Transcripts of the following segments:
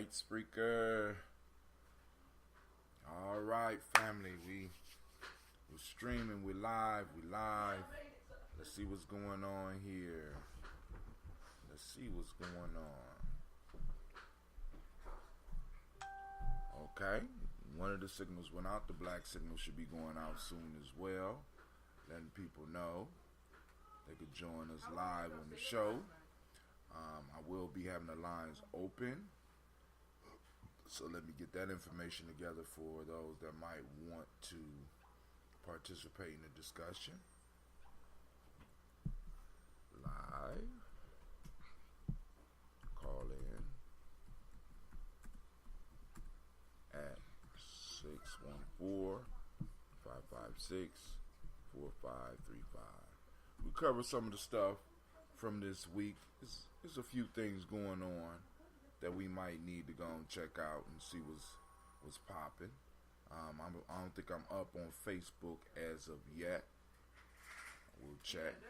Alright, Spreaker. Alright, family. We're streaming. We're live. Let's see what's going on here. Okay. One of the signals went out. The black signal should be going out soon as well. Letting people know they could join us live on the show. I will be having the lines open. So let me get that information together for those that might want to participate in the discussion. Live. Call in at 614-556-4535. We cover some of the stuff from this week. There's a few things going on that we might need to go and check out and see what's popping. I don't think I'm up on Facebook as of yet. We'll check.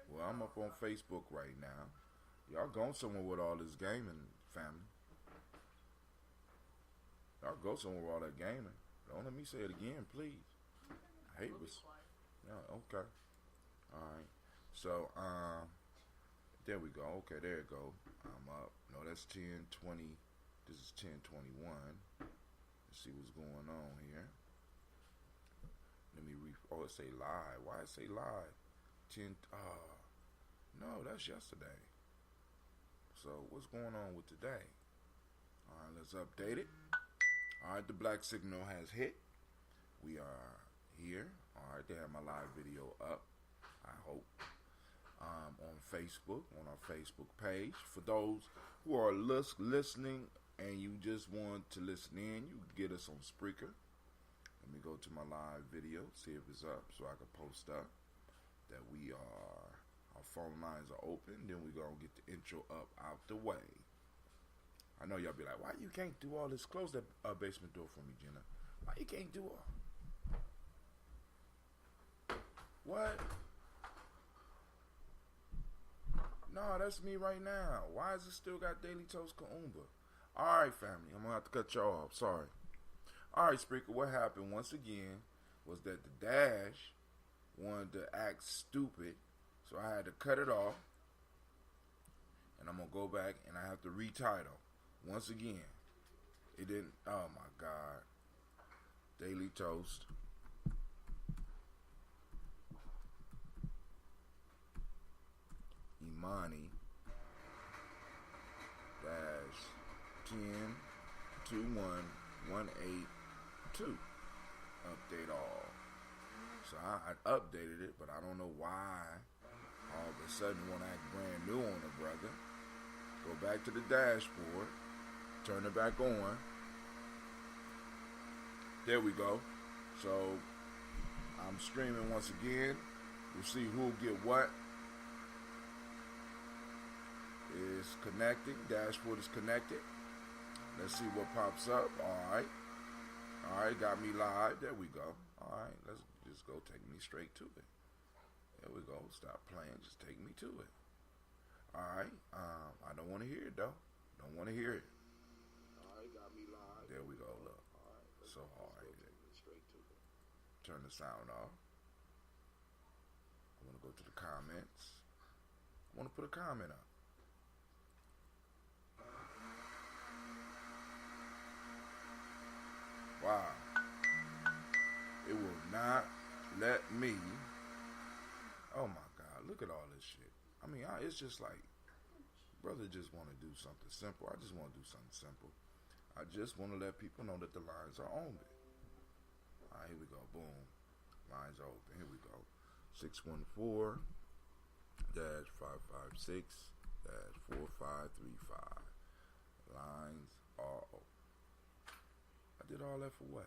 Well, I'm up on Facebook right now. Y'all going somewhere with all this gaming, family. Y'all go somewhere with all that gaming. Don't let me say it again, please. I hate this. Yeah, okay. Alright. So, there we go. Okay, there it go. I'm up. No, that's 10:20. This is 10:21. Let's see what's going on here. Let me it say live. Why it say live? No, that's yesterday. So what's going on with today? Alright, let's update it. Alright, the black signal has hit. We are here. Alright, they have my live video up, I hope. On Facebook, on our Facebook page. For those who are listening and you just want to listen in, you can get us on Spreaker. Let me go to my live video, see if it's up so I can post up that our phone lines are open. Then we gonna get the intro up out the way. I know y'all be like, why you can't do all this? Close that basement door for me, Jenna. Why you can't do all? What? No, that's me right now. Why is it still got Daily Toast Kaumba? Alright, family. I'm going to have to cut y'all off. Sorry. Alright, Spreaker. What happened once again was that the Dash wanted to act stupid. So I had to cut it off. And I'm going to go back and I have to retitle. Once again. It didn't. Oh, my God. Daily Toast. Imani -10-21-182 update all. So I updated it, but I don't know why all of a sudden want to act brand new on it, brother. Go back to the dashboard, turn it back on. There we go. So I'm streaming once again. We'll see who'll get what. Is connecting. Dashboard is connected. Let's see what pops up. Alright, got me live. There we go. Alright, let's just go take me straight to it. There we go. Stop playing. Just take me to it. Alright, I don't want to hear it though. Don't want to hear it. Alright, got me live. There we go. Look. Alright, so hard. Take me straight to it. Turn the sound off. I want to go to the comments. I want to put a comment up. Wow. It will not let me. Oh my God. Look at all this shit. I mean, it's just like, brother just want to do something simple. I just want to do something simple. I just want to let people know that the lines are open. All right, here we go. Boom. Lines are open. Here we go. 614-556-4535. Lines are open. I did all that for what?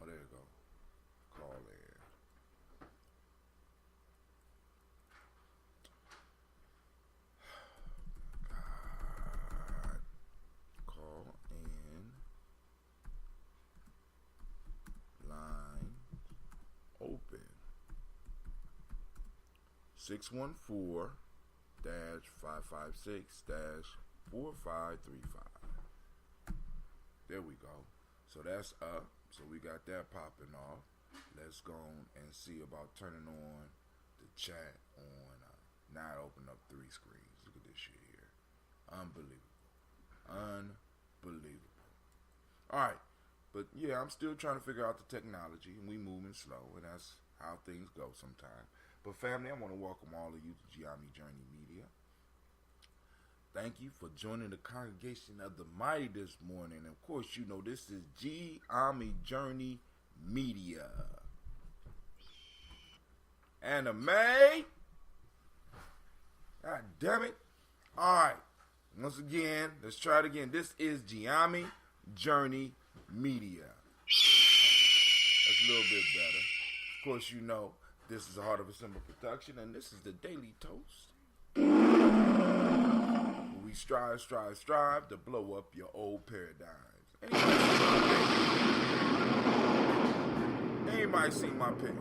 Oh, there you go. Call in. God. Call in. Line open. 614 /556-4535. There we go. So that's up. So we got that popping off. Let's go and see about turning on the chat on. Now it opened up 3 screens. Look at this shit here. Unbelievable. All right. But yeah, I'm still trying to figure out the technology, and we moving slow, and that's how things go sometimes. But family, I want to welcome all of you to Gye-Nyame Journey Media. Thank you for joining the congregation of the mighty this morning. Of course, you know this is Gye-Nyame Journey Media. Anime. God damn it. All right. Once again, let's try it again. This is Gye-Nyame Journey Media. That's a little bit better. Of course, you know this is a Heart of a Simple production, and this is the Daily Toast. We strive to blow up your old paradigms. Anybody seen my pen?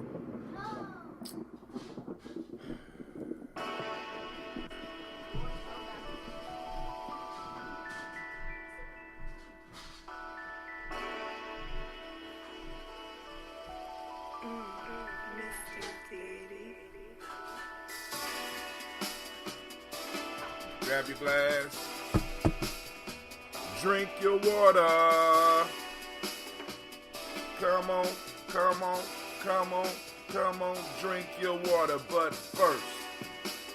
Grab your glass, drink your water. Come on, drink your water. But first,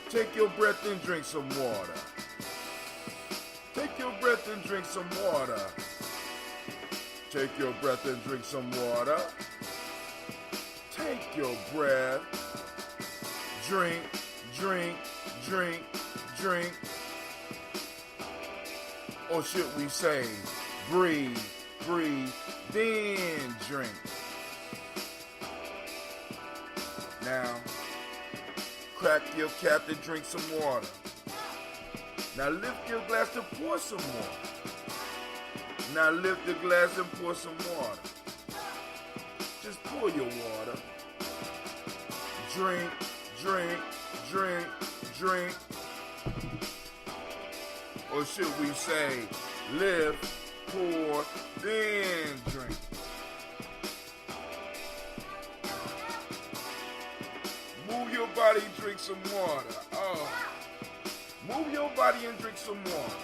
take your breath and drink some water. Take your breath and drink some water. Take your breath and drink some water. Take your breath. Drink. Or should we say, breathe, then drink. Now, crack your cap and drink some water. Now lift your glass to pour some more. Now lift the glass and pour some water. Just pour your water. Drink. Or should we say, lift, pour, then drink. Move your body, drink some water. Move your body and drink some water.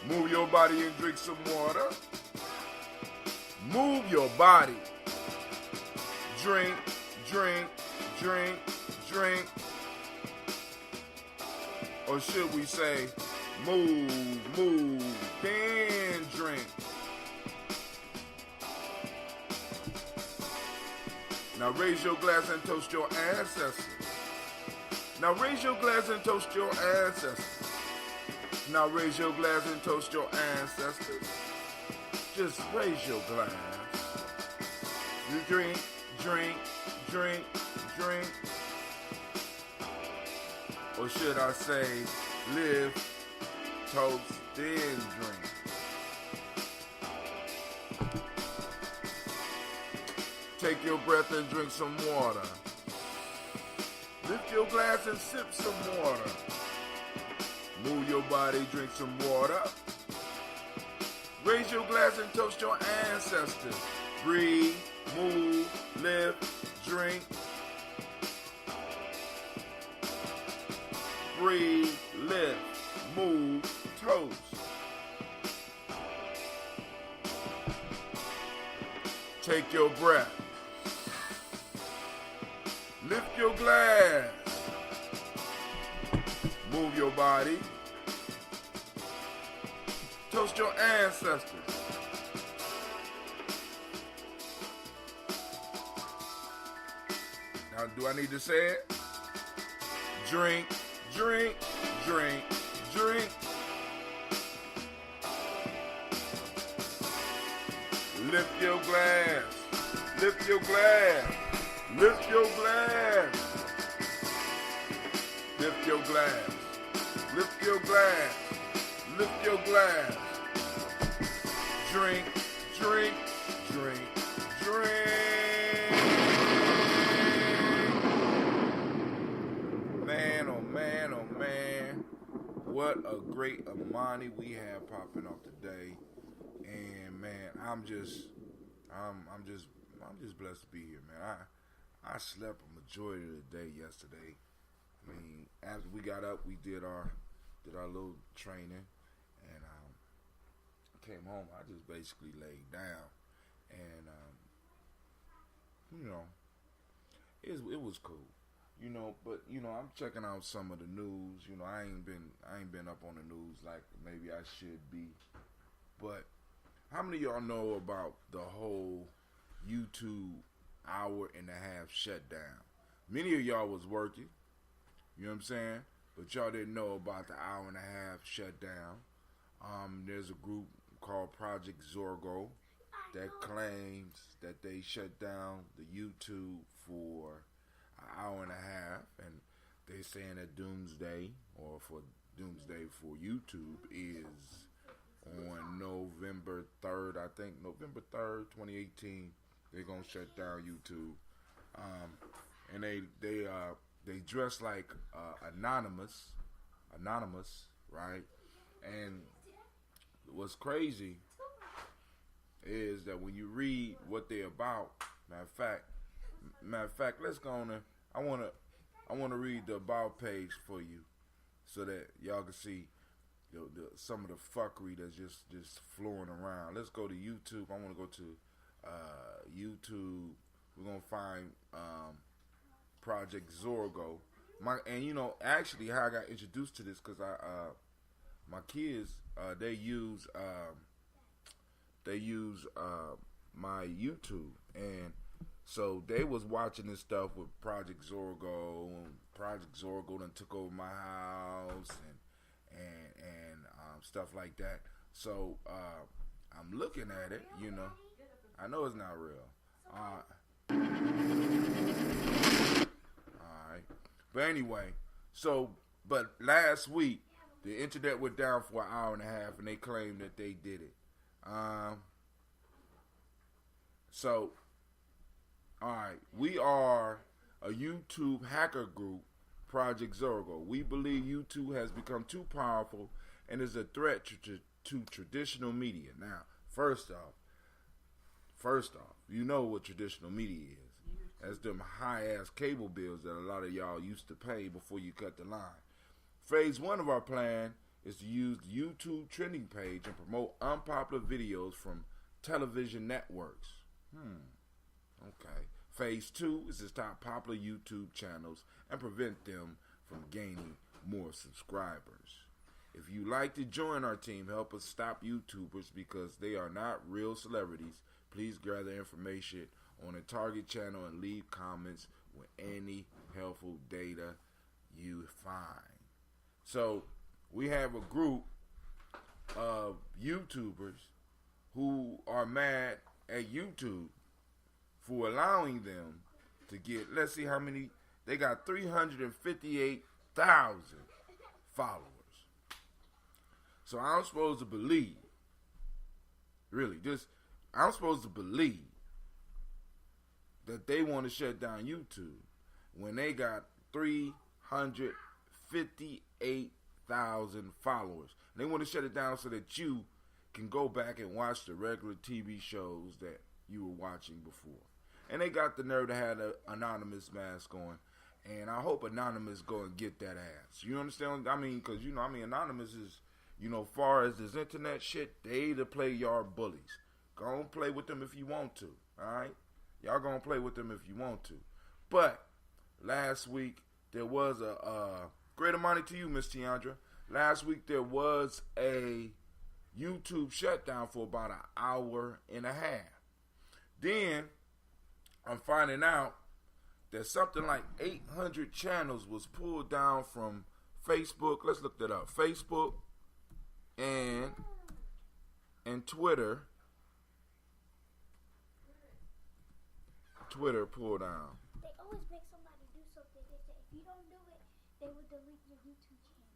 Move your body and drink some water. Move your body. Drink. Or should we say, move, then drink. Now raise your glass and toast your ancestors. Now raise your glass and toast your ancestors. Now raise your glass and toast your ancestors. Just raise your glass. You drink. Or should I say, live, toast, then drink. Take your breath and drink some water. Lift your glass and sip some water. Move your body, drink some water. Raise your glass and toast your ancestors. Breathe, move, lift, drink. Breathe, lift, move, toast. Take your breath. Lift your glass. Move your body. Toast your ancestors. Now, do I need to say it? Drink. Lift your glass. Lift your glass. Lift your glass. Lift your glass. Lift your glass. Lift your glass. Drink. Man, oh man, what a great Imani we have popping up today. And man, I'm just blessed to be here, man. I slept a majority of the day yesterday. I mean, after we got up, we did our little training, and came home. I just basically laid down, and it was cool, But I'm checking out some of the news. I ain't been up on the news like maybe I should be. But how many of y'all know about the whole YouTube hour-and-a-half shutdown? Many of y'all was working. You know what I'm saying? But y'all didn't know about the hour-and-a-half shutdown. There's a group called Project Zorgo that claims that they shut down the YouTube for an hour and a half, and they saying that doomsday for YouTube is on November 3rd. I think November 3rd, 2018. They're gonna shut down YouTube, and they dress like anonymous, right? And what's crazy is that when you read what they're about, matter of fact, let's go on. I wanna read the about page for you, so that y'all can see some of the fuckery that's just flowing around. Let's go to YouTube. I want to go to YouTube. We're gonna find Project Zorgo. Actually, how I got introduced to this, because my kids they use my YouTube, and so they was watching this stuff with Project Zorgo, and Project Zorgo then took over my house and stuff like that. So I'm looking at it, I know it's not real. Alright. But anyway, but last week the internet went down for an hour and a half, and they claimed that they did it. Alright, we are a YouTube hacker group, Project Zorgo. We believe YouTube has become too powerful and is a threat to traditional media. Now, first off, you know what traditional media is. That's them high-ass cable bills that a lot of y'all used to pay before you cut the line. Phase 1 of our plan is to use the YouTube trending page and promote unpopular videos from television networks. Okay. Phase 2 is to stop popular YouTube channels and prevent them from gaining more subscribers. If you like to join our team, help us stop YouTubers because they are not real celebrities. Please gather information on the target channel and leave comments with any helpful data you find. So we have a group of YouTubers who are mad at YouTube for allowing them to get, let's see how many, they got 358,000 followers. So I'm supposed to believe, I'm supposed to believe that they want to shut down YouTube when they got 358,000 followers. They want to shut it down so that you can go back and watch the regular TV shows that you were watching before. And they got the nerve to have an anonymous mask on. And I hope Anonymous go and get that ass. You understand? I mean, because, Anonymous is, far as this internet shit, they the play yard bullies. Go and play with them if you want to, all right? Y'all gonna play with them if you want to. But last week, there was a great Imani to you, Miss Tiandra. Last week, there was a YouTube shutdown for about an hour and a half. Then I'm finding out that something like 800 channels was pulled down from Facebook. Let's look that up. Facebook and Twitter. Twitter pulled down. They always make somebody do something. They say if you don't do it, they will delete your YouTube channel.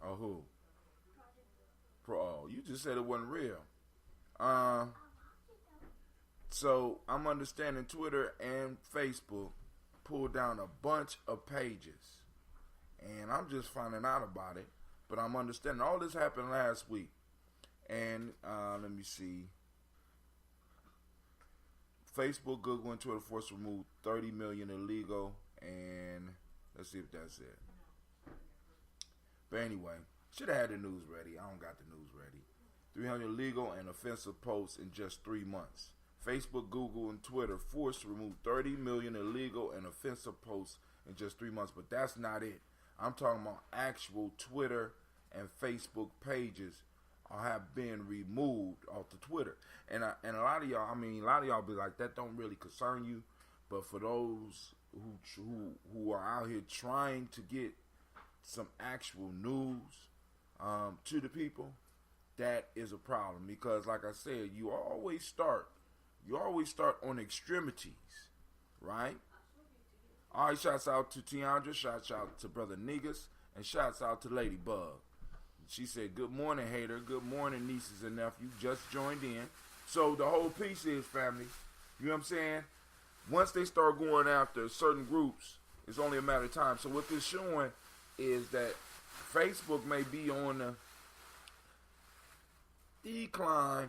Oh, who? You just said it wasn't real. So I'm understanding Twitter and Facebook pulled down a bunch of pages, and I'm just finding out about it. but I'm understanding. All this happened last week. And let me see. Facebook, Google, and Twitter forced to remove 30 million illegal, and let's see if that's it. But anyway, should have had the news ready. I don't got the news ready. 300 illegal and offensive posts in just 3 months. Facebook, Google, and Twitter forced to remove 30 million illegal and offensive posts in just 3 months. But that's not it. I'm talking about actual Twitter and Facebook pages have been removed off the Twitter. And a lot of y'all be like, that don't really concern you. But for those who are out here trying to get some actual news to the people, that is a problem. Because like I said, you always start on extremities, right? All right, shouts out to Tiandra, shouts out to Brother Niggas, and shouts out to Ladybug. She said, good morning, hater. Good morning, nieces and nephews. Just joined in. So the whole piece is, family, you know what I'm saying? Once they start going after certain groups, it's only a matter of time. So what this showing is that Facebook may be on the decline,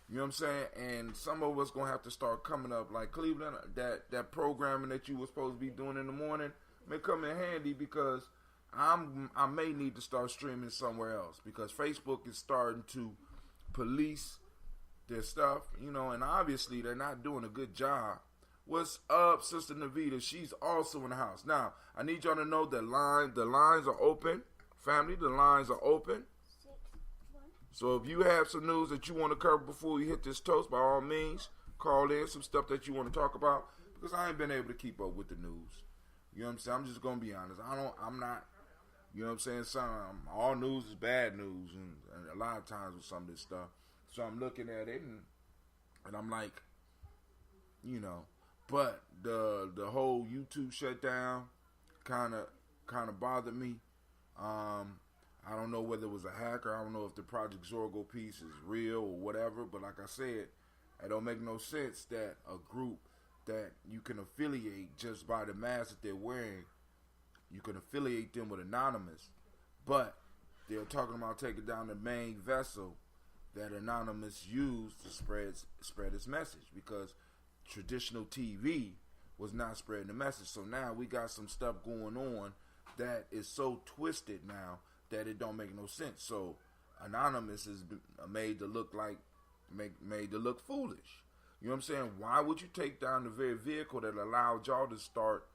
you know what I'm saying? And some of us going to have to start coming up. Like Cleveland, that programming that you were supposed to be doing in the morning may come in handy, because I may need to start streaming somewhere else, because Facebook is starting to police their stuff, you know, and obviously they're not doing a good job. What's up, Sister Navita? She's also in the house. Now, I need y'all to know that the lines are open. Family, the lines are open. So if you have some news that you want to cover before we hit this toast, by all means, call in some stuff that you want to talk about, because I ain't been able to keep up with the news. You know what I'm saying? I'm just going to be honest. I'm not. You know what I'm saying? All news is bad news, and a lot of times with some of this stuff. So I'm looking at it, and I'm like, you know, but the whole YouTube shutdown kind of bothered me. I don't know whether it was a hacker. I don't know if the Project Zorgo piece is real or whatever. But like I said, it don't make no sense that a group that you can affiliate just by the mask that they're wearing, you can affiliate them with Anonymous, but they're talking about taking down the main vessel that Anonymous used to spread its message, because traditional TV was not spreading the message. So now we got some stuff going on that is so twisted now that it don't make no sense. So Anonymous is made to look foolish. You know what I'm saying? Why would you take down the very vehicle that allowed y'all to start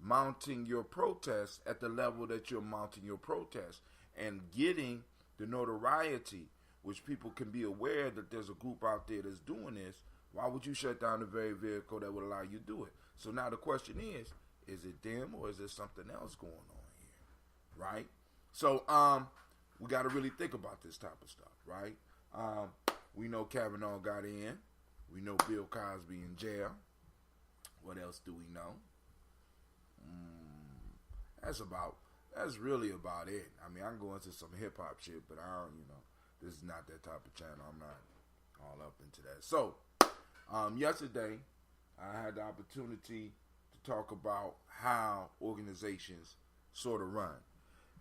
mounting your protest at the level that you're mounting your protest, and getting the notoriety, which people can be aware that there's a group out there that's doing this? Why would you shut down the very vehicle that would allow you to do it? So now the question is it them, or is there something else going on here, right? So we got to really think about this type of stuff, right? We know Kavanaugh got in. We know Bill Cosby in jail. What else do we know? That's really about it. I mean, I can go into some hip hop shit, but I don't, this is not that type of channel. I'm not all up into that. So, yesterday, I had the opportunity to talk about how organizations sort of run.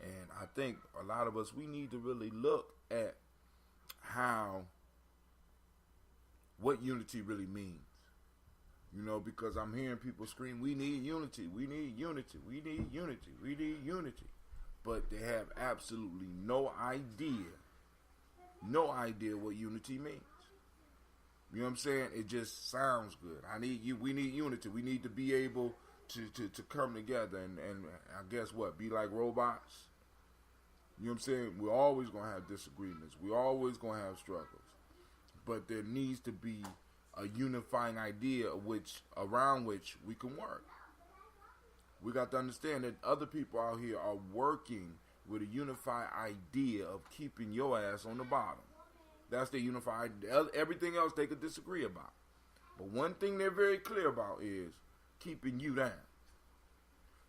And I think a lot of us, we need to really look at what unity really means. Because I'm hearing people scream, we need unity, we need unity, we need unity, we need unity. But they have absolutely no idea what unity means. You know what I'm saying? It just sounds good. We need unity. We need to be able to come together and I guess what? Be like robots. You know what I'm saying? We're always going to have disagreements. We're always going to have struggles. But there needs to be a unifying idea around which we can work. We got to understand that other people out here are working with a unified idea of keeping your ass on the bottom. That's the unified idea. Everything else they could disagree about. But one thing they're very clear about is keeping you down.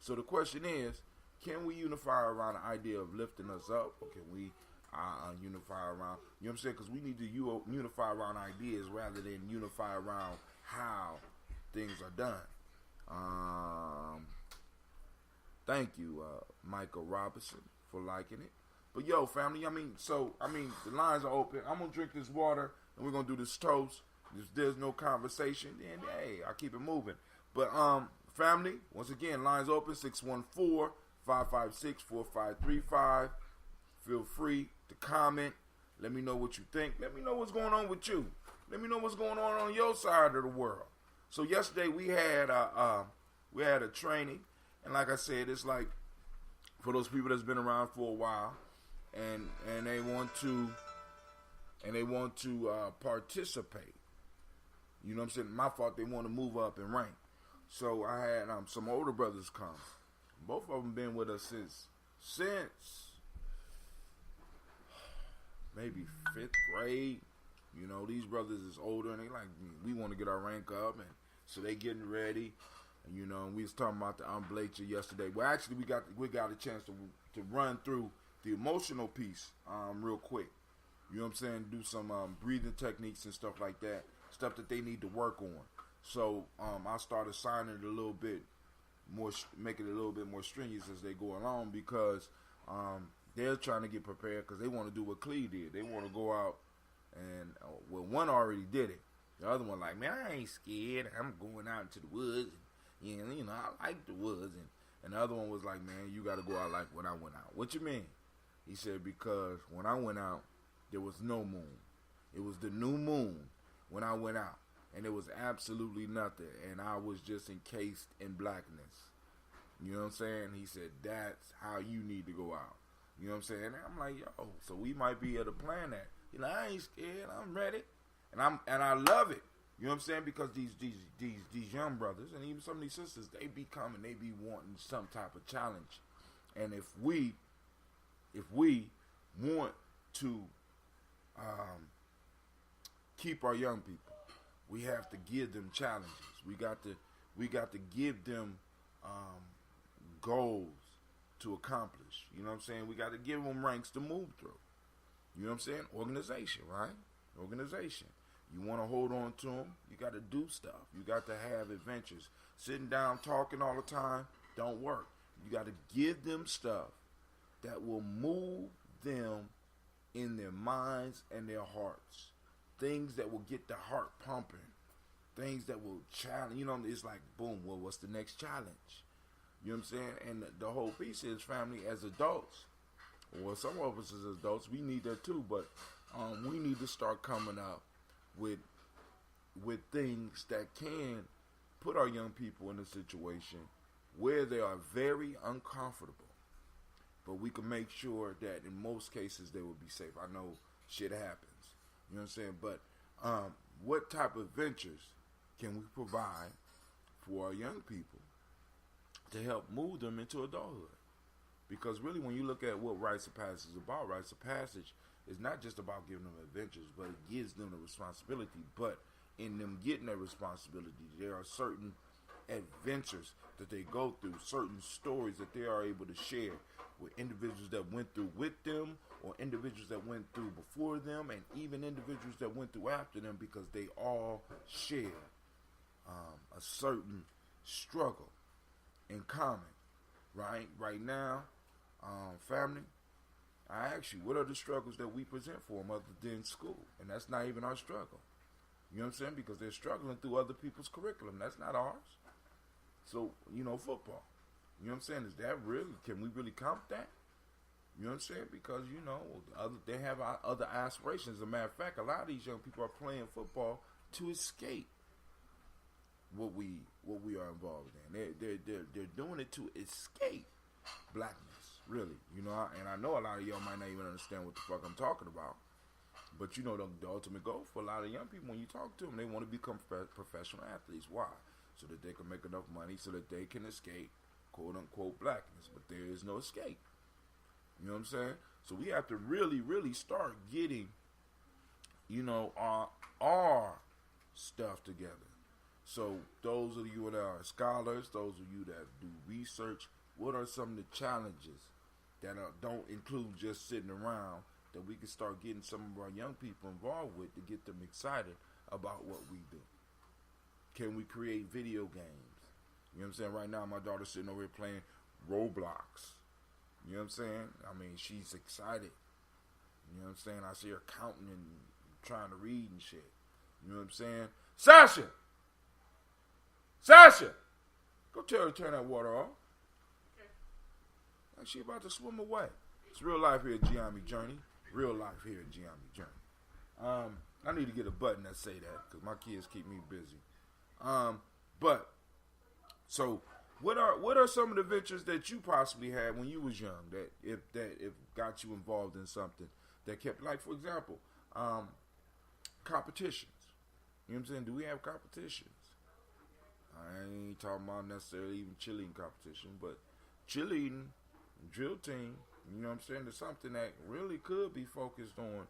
So the question is, can we unify around the idea of lifting us up, or can we unify around, you know what I'm saying? Because we need to unify around ideas rather than unify around how things are done. Thank you, Michael Robinson, for liking it. But yo, family, I mean, the lines are open. I'm gonna drink this water, and we're gonna do this toast. If there's no conversation, then hey, I'll keep it moving. But family, once again, lines open, 614-556-4535. Feel free to comment. Let me know what you think. Let me know what's going on with you. Let me know what's going on your side of the world. So yesterday we had a training, and like I said, it's like for those people that's been around for a while, and they want to participate. You know what I'm saying? My fault. They want to move up in rank. So I had some older brothers come. Both of them been with us since maybe 5th grade. You know, these brothers is older, and they like, we want to get our rank up, and so they getting ready. And you know, we was talking about the umbilical yesterday. Well, actually, we got a chance to run through the emotional piece real quick. You know what I'm saying? Do some breathing techniques and stuff like that. Stuff that they need to work on. So I started signing it a little bit more, making it a little bit more strenuous as they go along, because they're trying to get prepared, because they want to do what Clee did. They want to go out and one already did it. The other one like, man, I ain't scared. I'm going out into the woods. And, you know, I like the woods. And the other one was like, man, you got to go out like when I went out. What you mean? He said, because when I went out, there was no moon. It was the new moon when I went out. And there was absolutely nothing. And I was just encased in blackness. You know what I'm saying? He said, that's how you need to go out. You know what I'm saying? And I'm like, yo, so we might be able to plan that. You know, I ain't scared. I'm ready. And I love it. You know what I'm saying? Because these young brothers and even some of these sisters, they be coming, they be wanting some type of challenge. And if we want to keep our young people, we have to give them challenges. We got to give them goals to accomplish. You know what I'm saying? We got to give them ranks to move through. You know what I'm saying? Organization, right? Organization. You want to hold on to them, you got to do stuff. You got to have adventures. Sitting down talking all the time don't work. You got to give them stuff that will move them in their minds and their hearts. Things that will get the heart pumping. Things that will challenge. You know, it's like, boom, well, what's the next challenge? You know what I'm saying? And the whole piece is, family, as adults, or some of us as adults, we need that too, but we need to start coming up with things that can put our young people in a situation where they are very uncomfortable, but we can make sure that in most cases they will be safe. I know shit happens, you know what I'm saying, but what type of ventures can we provide for our young people to help move them into adulthood? Because really, when you look at what rites of passage is about, rites of passage is not just about giving them adventures, but it gives them the responsibility. But in them getting that responsibility, there are certain adventures that they go through, certain stories that they are able to share with individuals that went through with them, or individuals that went through before them, and even individuals that went through after them, because they all share a certain struggle in common. Right now, family, I ask you, what are the struggles that we present for them other than school? And that's not even our struggle. You know what I'm saying? Because they're struggling through other people's curriculum. That's not ours. So, you know, football. You know what I'm saying? Is that really, can we really count that? You know what I'm saying? Because, you know, they have other aspirations. As a matter of fact, a lot of these young people are playing football to escape what we are involved in. They're doing it to escape blackness, really. You know, and I know a lot of y'all might not even understand what the fuck I'm talking about. But you know, the ultimate goal for a lot of young people, when you talk to them, they want to become professional athletes. Why? So that they can make enough money so that they can escape, quote unquote, blackness. But there is no escape. You know what I'm saying? So we have to really, really start getting, you know, our stuff together. So those of you that are scholars, those of you that do research, what are some of the challenges that don't include just sitting around, that we can start getting some of our young people involved with to get them excited about what we do? Can we create video games? You know what I'm saying? Right now, my daughter's sitting over here playing Roblox. You know what I'm saying? I mean, she's excited. You know what I'm saying? I see her counting and trying to read and shit. You know what I'm saying? Sasha! Sasha! Go tell her to turn that water off. Like she about to swim away. It's real life here at Gye-Nyame Journey. Real life here at Gye-Nyame Journey. I need to get a button that say that because my kids keep me busy. But so what are some of the ventures that you possibly had when you was young that if got you involved in something that kept, like, for example, competitions. You know what I'm saying? Do we have competitions? I ain't talking about necessarily even cheerleading competition, but cheerleading, drill team, you know what I'm saying? There's something that really could be focused on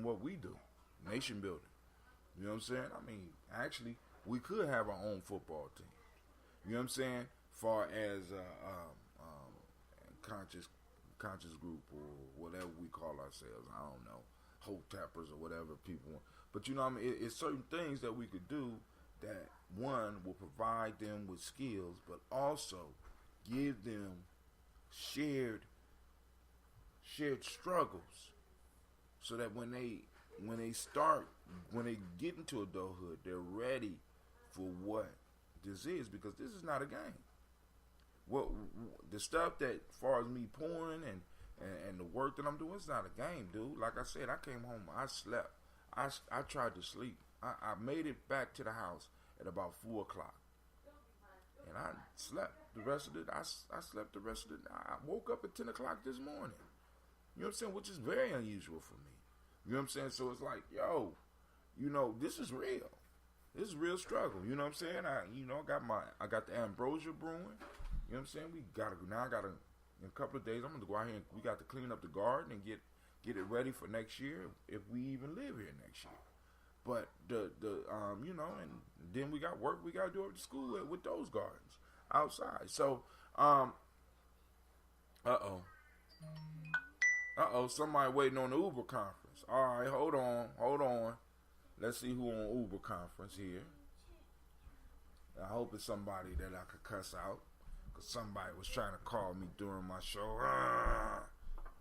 what we do, nation building. You know what I'm saying? I mean, actually, we could have our own football team. You know what I'm saying? Far as conscious group or whatever we call ourselves. I don't know, hope tappers or whatever people want. But you know what I mean? It's certain things that we could do that, one, will provide them with skills, but also give them shared struggles, so that when they get into adulthood, they're ready for what this is, because this is not a game. What the stuff that, as far as me pouring and the work that I'm doing, it's not a game, dude. Like I said, I came home, I slept. I tried to sleep. I made it back to the house at about 4 o'clock, and I slept the rest of it. I slept the rest of it. I woke up at 10 o'clock this morning. You know what I'm saying? Which is very unusual for me. You know what I'm saying? So it's like, yo, you know, this is real. This is real struggle. You know what I'm saying? I got the ambrosia brewing. You know what I'm saying? In a couple of days, I'm gonna go out here and we got to clean up the garden and get it ready for next year if we even live here next year. But you know, and then we got work we got to do at the school with those gardens outside. So, somebody waiting on the Uber conference. All right, hold on. Let's see who on Uber conference here. I hope it's somebody that I could cuss out, because somebody was trying to call me during my show.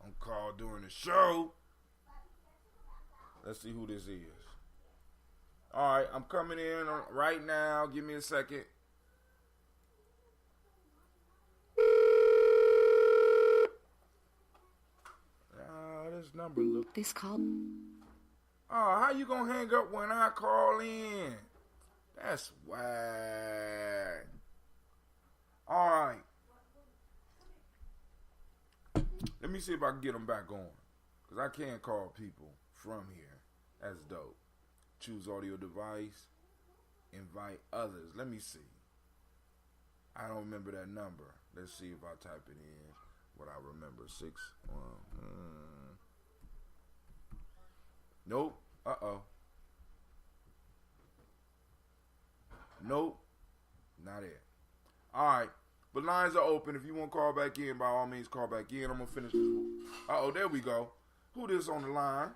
I'm called during the show. Let's see who this is. All right, I'm coming in right now. Give me a second. This number look. This call. Oh, how you gonna hang up when I call in? That's whack. All right. Let me see if I can get them back on, because I can't call people from here. That's dope. Choose audio device. Invite others. Let me see. I don't remember that number. Let's see if I type it in. What I remember. 6. Nope. Nope. Not it. All right. But lines are open. If you want to call back in, by all means, call back in. I'm going to finish this. There we go. Who this on the line?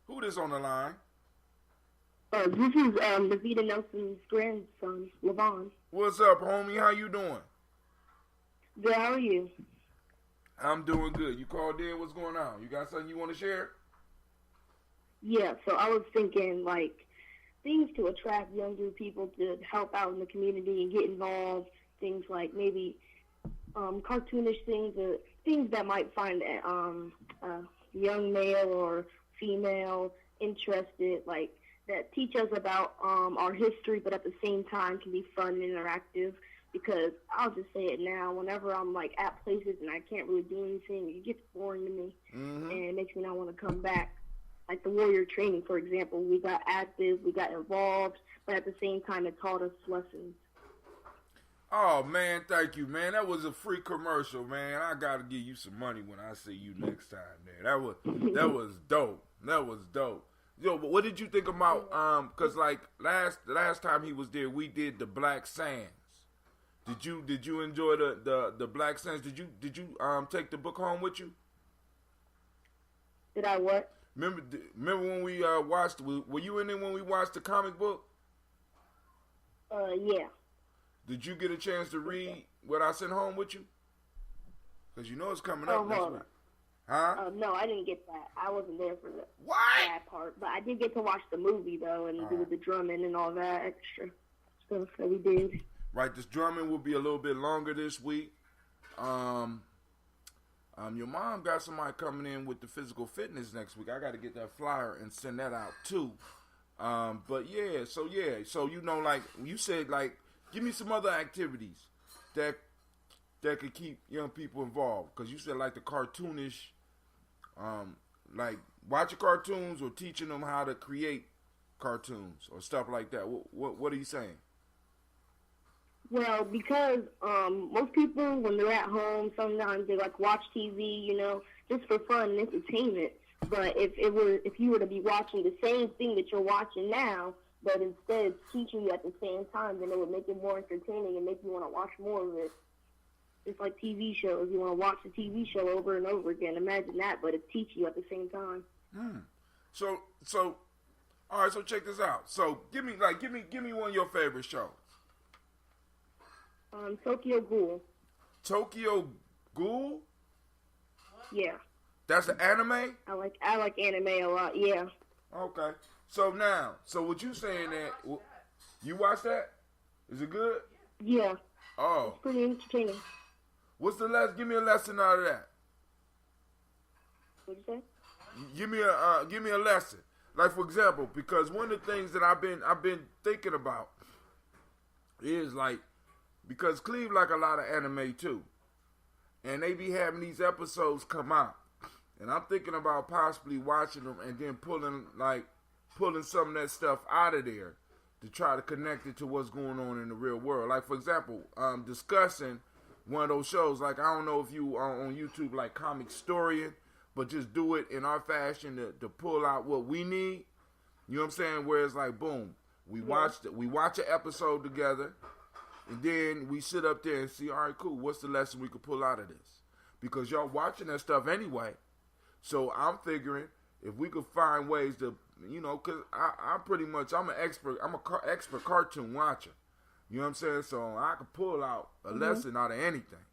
Who this on the line? This is Levita Nelson's grandson, Levon. What's up, homie? How you doing? Good, how are you? I'm doing good. You called in. What's going on? You got something you want to share? Yeah, so I was thinking, like, things to attract younger people to help out in the community and get involved. Things like maybe cartoonish things, or things that might find a young male or female interested, like, that teach us about our history, but at the same time can be fun and interactive. Because I'll just say it now, whenever I'm, like, at places and I can't really do anything, it gets boring to me. Mm-hmm. And it makes me not want to come back. Like the warrior training, for example, we got active, we got involved, but at the same time it taught us lessons. Oh, man, thank you, man. That was a free commercial, man. I got to give you some money when I see you next time, man. That was dope. That was dope. Yo, but what did you think about, because, like, the last time he was there, we did the Black Sands. Did you enjoy the Black Sands? Did you take the book home with you? Did I what? Remember when we watched? Were you in there when we watched the comic book? Yeah. Did you get a chance to read what I sent home with you? Because you know it's coming Oh, up next hold week. on. Huh? No, I didn't get that. I wasn't there for What? that part. But I did get to watch the movie, though, and do the drumming and all that extra stuff that we did. Right, this drumming will be a little bit longer this week. Your mom got somebody coming in with the physical fitness next week. I got to get that flyer and send that out, too. But, so you know, like, you said, like, give me some other activities that could keep young people involved. Because you said, like, the cartoonish, like, watching cartoons or teaching them how to create cartoons or stuff like that. What are you saying? Well, because most people, when they're at home, sometimes they like watch TV, you know, just for fun and entertainment. But if you were to be watching the same thing that you're watching now, but instead it's teaching you at the same time, then it would make it more entertaining and make you want to watch more of it. It's like TV shows. You want to watch the TV show over and over again. Imagine that, but it's teaching you at the same time. So, all right. So check this out. So give me one of your favorite shows. Tokyo Ghoul. Tokyo Ghoul? Yeah. That's the anime? I like anime a lot. Yeah. Okay. So what you saying that you watch that? Is it good? Yeah. Oh. It's pretty entertaining. What's the lesson? Give me a lesson out of that. What'd you say? Give me a lesson. Like, for example, because one of the things that I've been thinking about is like, because Cleve like a lot of anime too, and they be having these episodes come out, and I'm thinking about possibly watching them and then pulling some of that stuff out of there to try to connect it to what's going on in the real world. Like, for example, discussing one of those shows. Like, I don't know if you are on YouTube like Comic Storian, but just do it in our fashion to pull out what we need. You know what I'm saying? Where it's like, boom, we watch an episode together. And then we sit up there and see, all right, cool, what's the lesson we could pull out of this? Because y'all watching that stuff anyway. So I'm figuring if we could find ways to, you know, because I'm an expert cartoon watcher. You know what I'm saying? So I could pull out a lesson out of anything.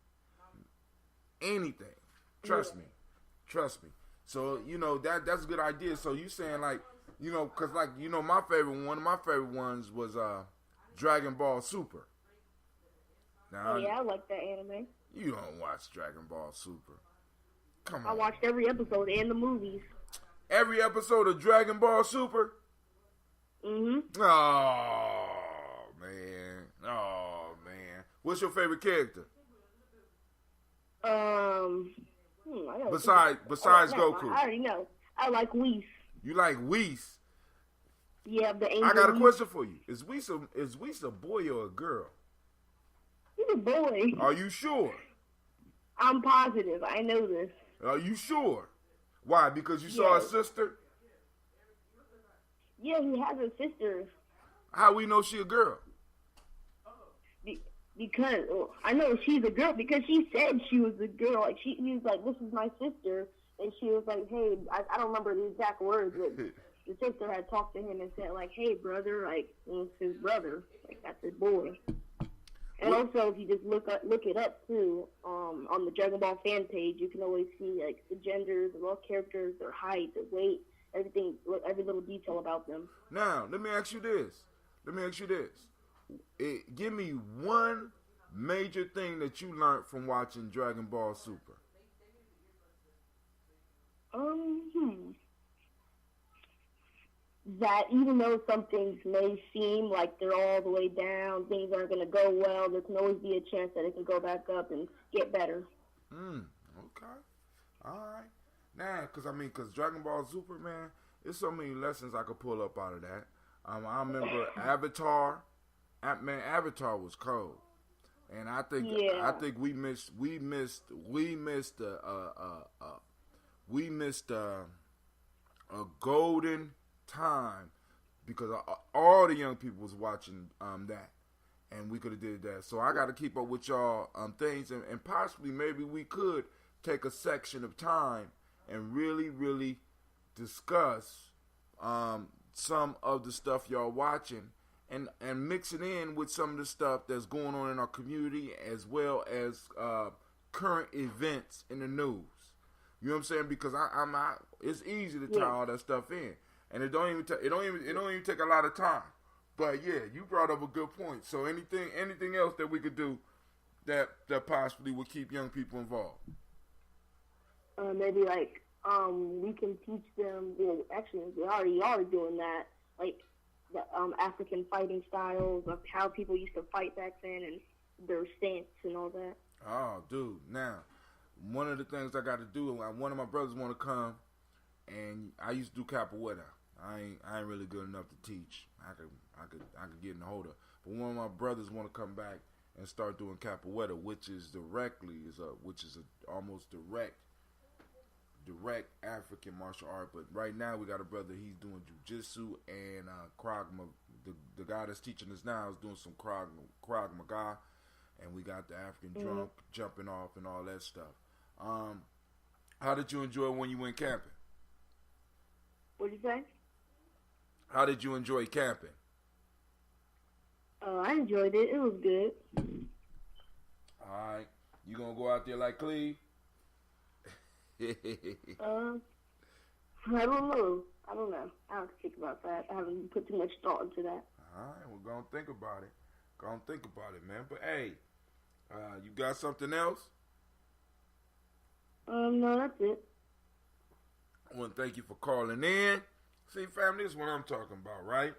Anything. Trust me. So, you know, that's a good idea. So you saying like, you know, because like, you know, one of my favorite ones was Dragon Ball Super. Now, yeah, I like that anime. You don't watch Dragon Ball Super. Come on. I watched every episode and the movies. Every episode of Dragon Ball Super? Mm-hmm. Oh, man. What's your favorite character? Besides Goku. I already know. I like Whis. You like Whis? Yeah, the angel. I got a Whis. question for you. Is Whis a boy or a girl? He's a boy. Are you sure? I'm positive. I know this. Are you sure? Why? Because you saw a sister? Yeah, he has a sister. How we know she a girl? Because I know she's a girl because she said she was a girl. Like he was like, "This is my sister," and she was like, "Hey," I don't remember the exact words, but the sister had talked to him and said, "Like, hey, brother," like it's his brother, like that's his boy. And also, if you just look it up too, on the Dragon Ball fan page, you can always see like the genders of all characters, their height, their weight, everything, every little detail about them. Now, let me ask you this. Give me one major thing that you learned from watching Dragon Ball Super. That even though some things may seem like they're all the way down, things aren't going to go well, there can always be a chance that it can go back up and get better. Okay. All right. Now, because Dragon Ball Super, man, there's so many lessons I could pull up out of that. I remember Avatar. Avatar was cold. And I think we missed a golden time because all the young people was watching that, and we could have did that. So I got to keep up with y'all things, and possibly maybe we could take a section of time and really discuss some of the stuff y'all watching, and mix it in with some of the stuff that's going on in our community, as well as current events in the news. You know what I'm saying? Because I'm not. It's easy to tie all that stuff in, and it don't even take a lot of time. But yeah, you brought up a good point. So anything else that we could do that possibly would keep young people involved? Maybe like we can teach them. Well, actually, we already are doing that. Like the African fighting styles of how people used to fight back then and their stance and all that. Oh, dude! Now, one of the things I got to do. One of my brothers want to come, and I used to do capoeira. I ain't really good enough to teach. I could get in the holder. But one of my brothers want to come back and start doing capoeira, which is almost direct African martial art. But right now we got a brother. He's doing jujitsu and Krav Maga. The guy that's teaching us now is doing some Krav Maga, and we got the African drum jumping off and all that stuff. How did you enjoy when you went camping? What did you say? How did you enjoy camping? I enjoyed it. It was good. All right. You going to go out there like Cleve? I don't know. I have to think about that. I haven't put too much thought into that. All right. We're going to think about it. Man. But, hey, you got something else? No, that's it. I want to thank you for calling in. See, family, this is what I'm talking about, right?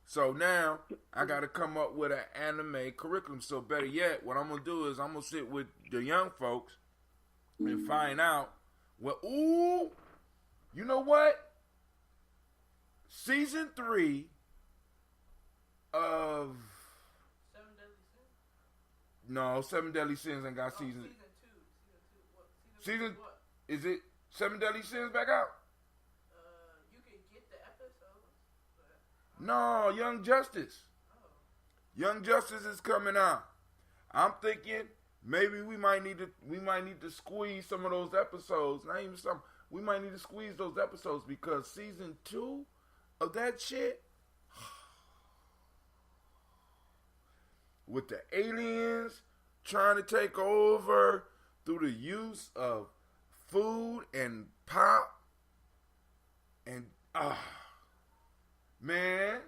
So now I got to come up with an anime curriculum. So better yet, what I'm going to do is I'm going to sit with the young folks and find out you know what? Season 3 of... Seven Deadly Sins ain't got season... Season 2. Is it Seven Deadly Sins back out? You can get the episodes. No, Young Justice. Oh. Young Justice is coming out. I'm thinking maybe we might need to squeeze some of those episodes. Not even some. We might need to squeeze those episodes because season 2 of that shit with the aliens trying to take over through the use of food and pop and man,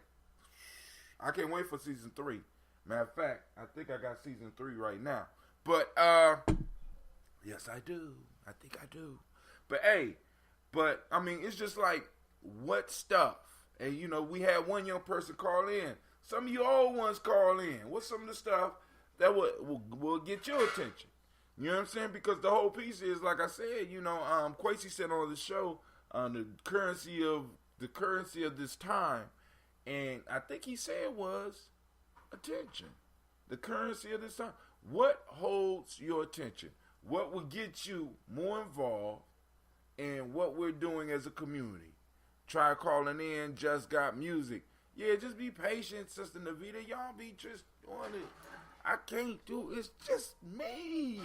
I can't wait for season 3. Matter of fact, I think I got season 3 right now. But yes, I do. I think I do. But hey, I mean, it's just like what stuff? And you know, we had one young person call in. Some of you old ones call in. What's some of the stuff that will get your attention? You know what I'm saying? Because the whole piece is, like I said, you know, Quasi said on the show, the currency of this time, and I think he said was attention. The currency of this time. What holds your attention? What will get you more involved in what we're doing as a community? Try calling in. Just got music. Yeah, just be patient, Sister Navita. Y'all be just doing it. I can't do it. It's just me.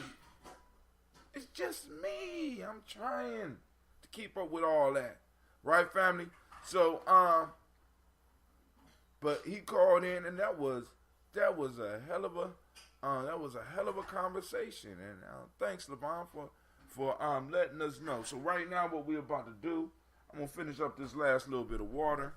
It's just me. I'm trying to keep up with all that. Right, family? So, but he called in and that was a hell of a conversation. And thanks, LeVon, for letting us know. So right now what we're about to do, I'm going to finish up this last little bit of water.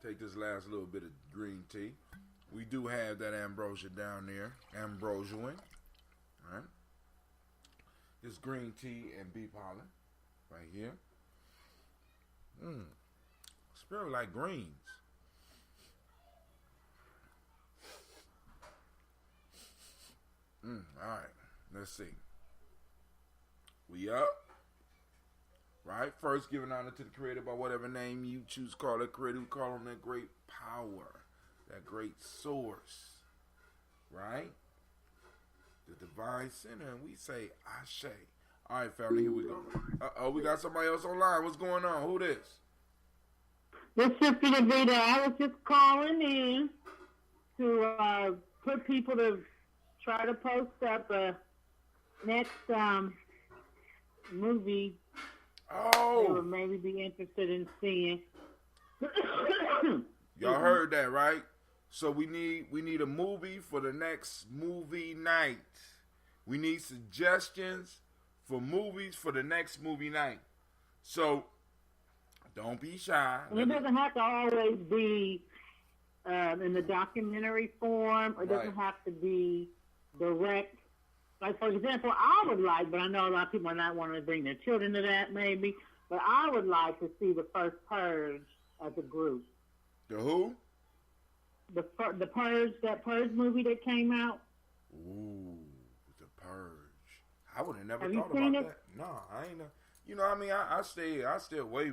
Take this last little bit of green tea. We do have that ambrosia down there, ambrosian. All right. This green tea and bee pollen right here. Smell like greens. All right. Let's see. We up. right? First, giving honor to the Creator by whatever name you choose to call it. Creator, we call him that great power, that great source, right? The divine center, and we say Ashe. All right, family, here we go. Uh-oh, we got somebody else online. What's going on? Who this? This is Sister Davida. I was just calling in to put people to try to post up a next movie they would maybe be interested in seeing. Y'all heard that, right? So we need a movie for the next movie night. We need suggestions for movies for the next movie night. So don't be shy. And it doesn't have to always be in the documentary form. It doesn't have to be direct. Like, for example, I would like, but I know a lot of people are not wanting to bring their children to that maybe, but I would like to see the first Purge as a group. The who? The Purge, that Purge movie that came out. Ooh, the Purge. I would have never Have thought you seen about it? that. No, I ain't. You know, I mean, I stay away.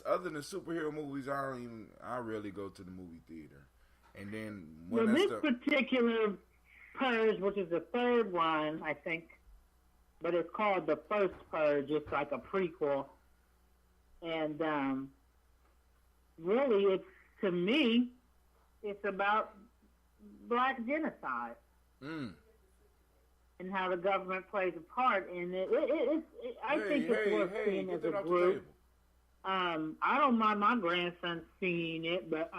Other than superhero movies, I rarely go to the movie theater. And then when this particular Purge, which is the third one, I think, but it's called the first Purge. It's like a prequel, and really, it's, to me, it's about black genocide and how the government plays a part in it. I think it's worth seeing as a group. I don't mind my grandson seeing it, but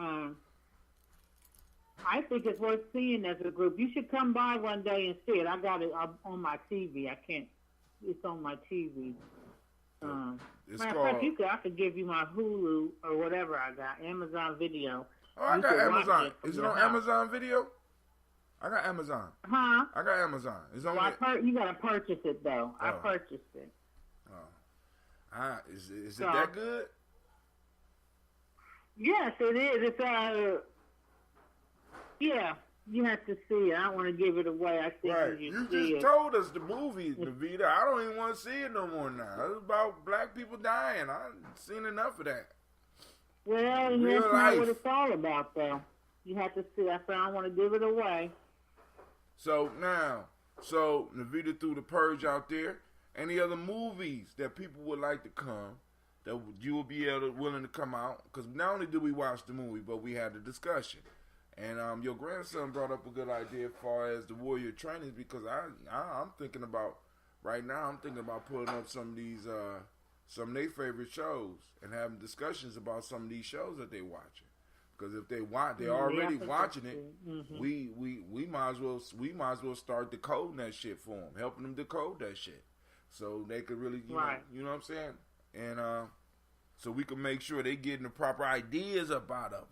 I think it's worth seeing as a group. You should come by one day and see it. I got it on my TV. It's on my TV. Matter of fact, I could give you my Hulu or whatever I got, Amazon Video. Oh, I got Amazon. Is it on Amazon Video? I got Amazon. Huh? I got Amazon. It's on. You got to purchase it though. I purchased it. Oh. Is it that good? Yes, it is. It's yeah. You have to see it. I don't want to give it away. I think you just told us the movie, Navita. I don't even want to see it no more now. It's about black people dying. I've seen enough of that. Well, that's not what it's all about, though. You have to see. That's why I don't want to give it away. So Navita threw the Purge out there. Any other movies that people would like to come that you will be willing to come out? Because not only did we watch the movie, but we had a discussion. And your grandson brought up a good idea as far as the warrior trainings, because I'm thinking about right now. I'm thinking about pulling up some of these some of their favorite shows and having discussions about some of these shows that they watching. Because if they're already watching it, we might as well start decoding that shit for them, helping them decode that shit, so they could really you know what I'm saying, and so we can make sure they getting the proper ideas up out of them.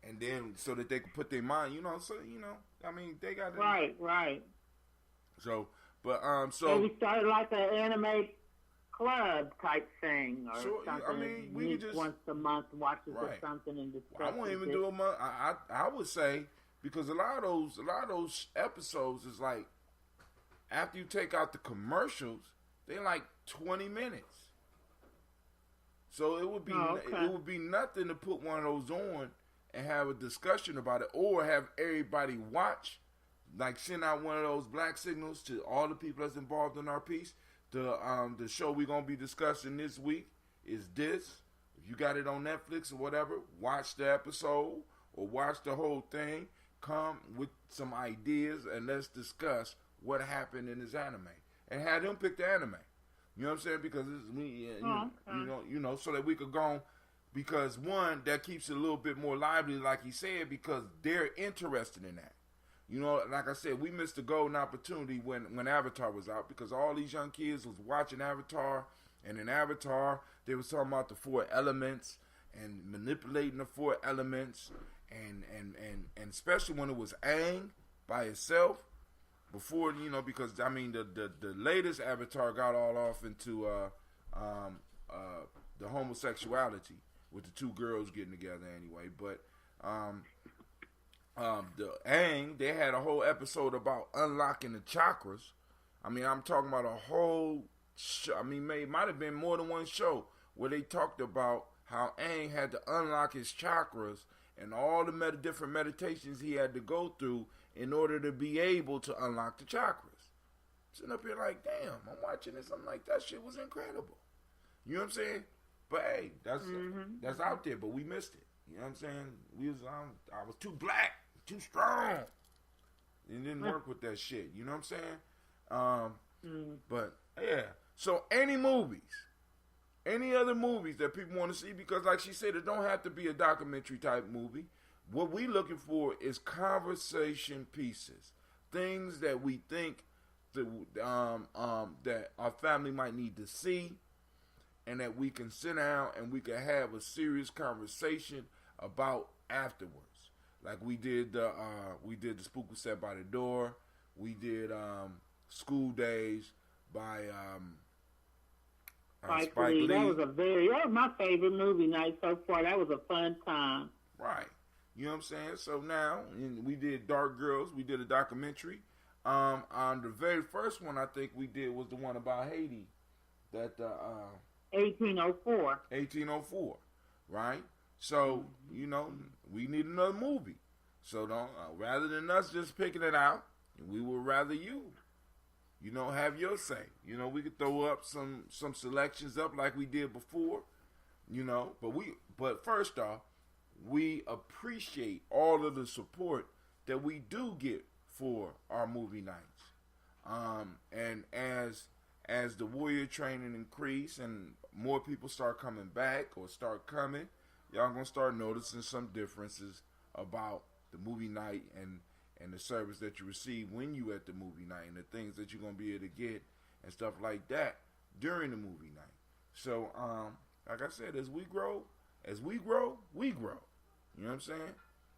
And then so that they can put their mind, I mean, they got right. So, but so we started like an anime club type thing, or something. I mean, we could just once a month watches or something and discuss. I won't even do a month. I would say, because a lot of those episodes is like, after you take out the commercials, they're like 20 minutes. So it would be nothing to put one of those on and have a discussion about it, or have everybody watch, like send out one of those black signals to all the people that's involved in our piece. The show we're going to be discussing this week is this. If you got it on Netflix or whatever, watch the episode or watch the whole thing. Come with some ideas and let's discuss what happened in this anime. And have them pick the anime. You know what I'm saying? Because it's me, so that we could go on. Because one, that keeps it a little bit more lively, like he said, because they're interested in that. You know, like I said, we missed the golden opportunity when Avatar was out, because all these young kids was watching Avatar, and in Avatar, they was talking about the 4 elements and manipulating the 4 elements, and especially when it was Aang by itself, before, because, I mean, the latest Avatar got all off into the homosexuality, with the 2 girls getting together anyway, but the Aang, they had a whole episode about unlocking the chakras. I mean, I'm talking about a whole show. I mean, it might have been more than one show where they talked about how Aang had to unlock his chakras and all the different meditations he had to go through in order to be able to unlock the chakras. Sitting up here like, damn, I'm watching this. I'm like, that shit was incredible. You know what I'm saying? But hey, that's out there, but we missed it. You know what I'm saying? I was too black, too strong. It didn't work with that shit. You know what I'm saying? But yeah. So any other movies that people want to see, because like she said, it don't have to be a documentary type movie. What we looking for is conversation pieces, things that we think that our family might need to see, and that we can sit down and we can have a serious conversation about afterwards. Like we did the Spook Was Set by the Door. We did School Days by Spike Lee. That was my favorite movie night so far. That was a fun time. Right. You know what I'm saying? So now we did Dark Girls. We did a documentary. On the very first one I think we did was the one about Haiti. That 1804. 1804. Right? So, you know, we need another movie. So don't rather than us just picking it out, we would rather you have your say. You know, we could throw up some selections up like we did before, you know, but first off, we appreciate all of the support that we do get for our movie nights. And as the warrior training increase and more people start coming back or start coming, y'all gonna start noticing some differences about the movie night and the service that you receive when you at the movie night and the things that you're gonna be able to get and stuff like that during the movie night. So, like I said, as we grow, we grow. You know what I'm saying?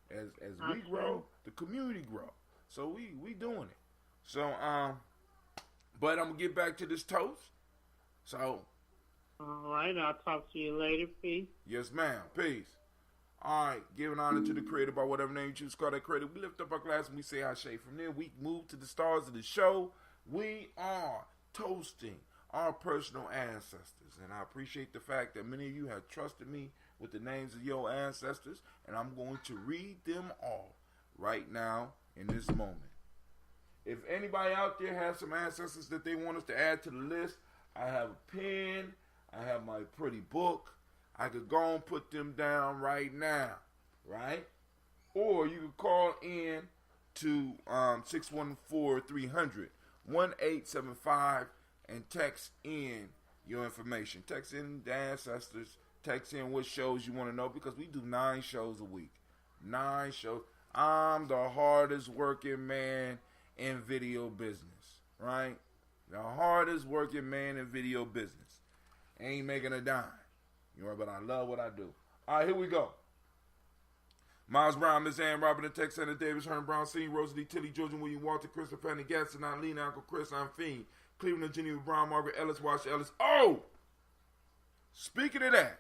As we grow, the community grow. So we doing it. So, but I'm gonna get back to this toast. So, all right, I'll talk to you later. Peace. Yes, ma'am. Peace. All right, giving honor to the creator by whatever name you choose to call that creator. We lift up our glass and we say Ashe. From there, we move to the stars of the show. We are toasting our personal ancestors. And I appreciate the fact that many of you have trusted me with the names of your ancestors. And I'm going to read them all right now in this moment. If anybody out there has some ancestors that they want us to add to the list, I have a pen. I have my pretty book. I could go and put them down right now, right? Or you could call in to 614-300-1875 and text in your information. Text in the ancestors. Text in what shows you want to know, because we do 9 shows a week. 9 shows. I'm the hardest working man in video business, right? The hardest working man in video business. Ain't making a dime. You know, but I love what I do. All right, here we go. Miles Brown, Miss Ann, Robert and Tex, Santa Davis, Herman Brown, Scene, Rosalie, Tilly, Georgia, William, Walter, Christopher, Fanny, Gaston, Aunt Lena, Uncle Chris, Aunt Fiend, Cleveland, Geneva Brown, Margaret Ellis, Wash Ellis. Oh! Speaking of that,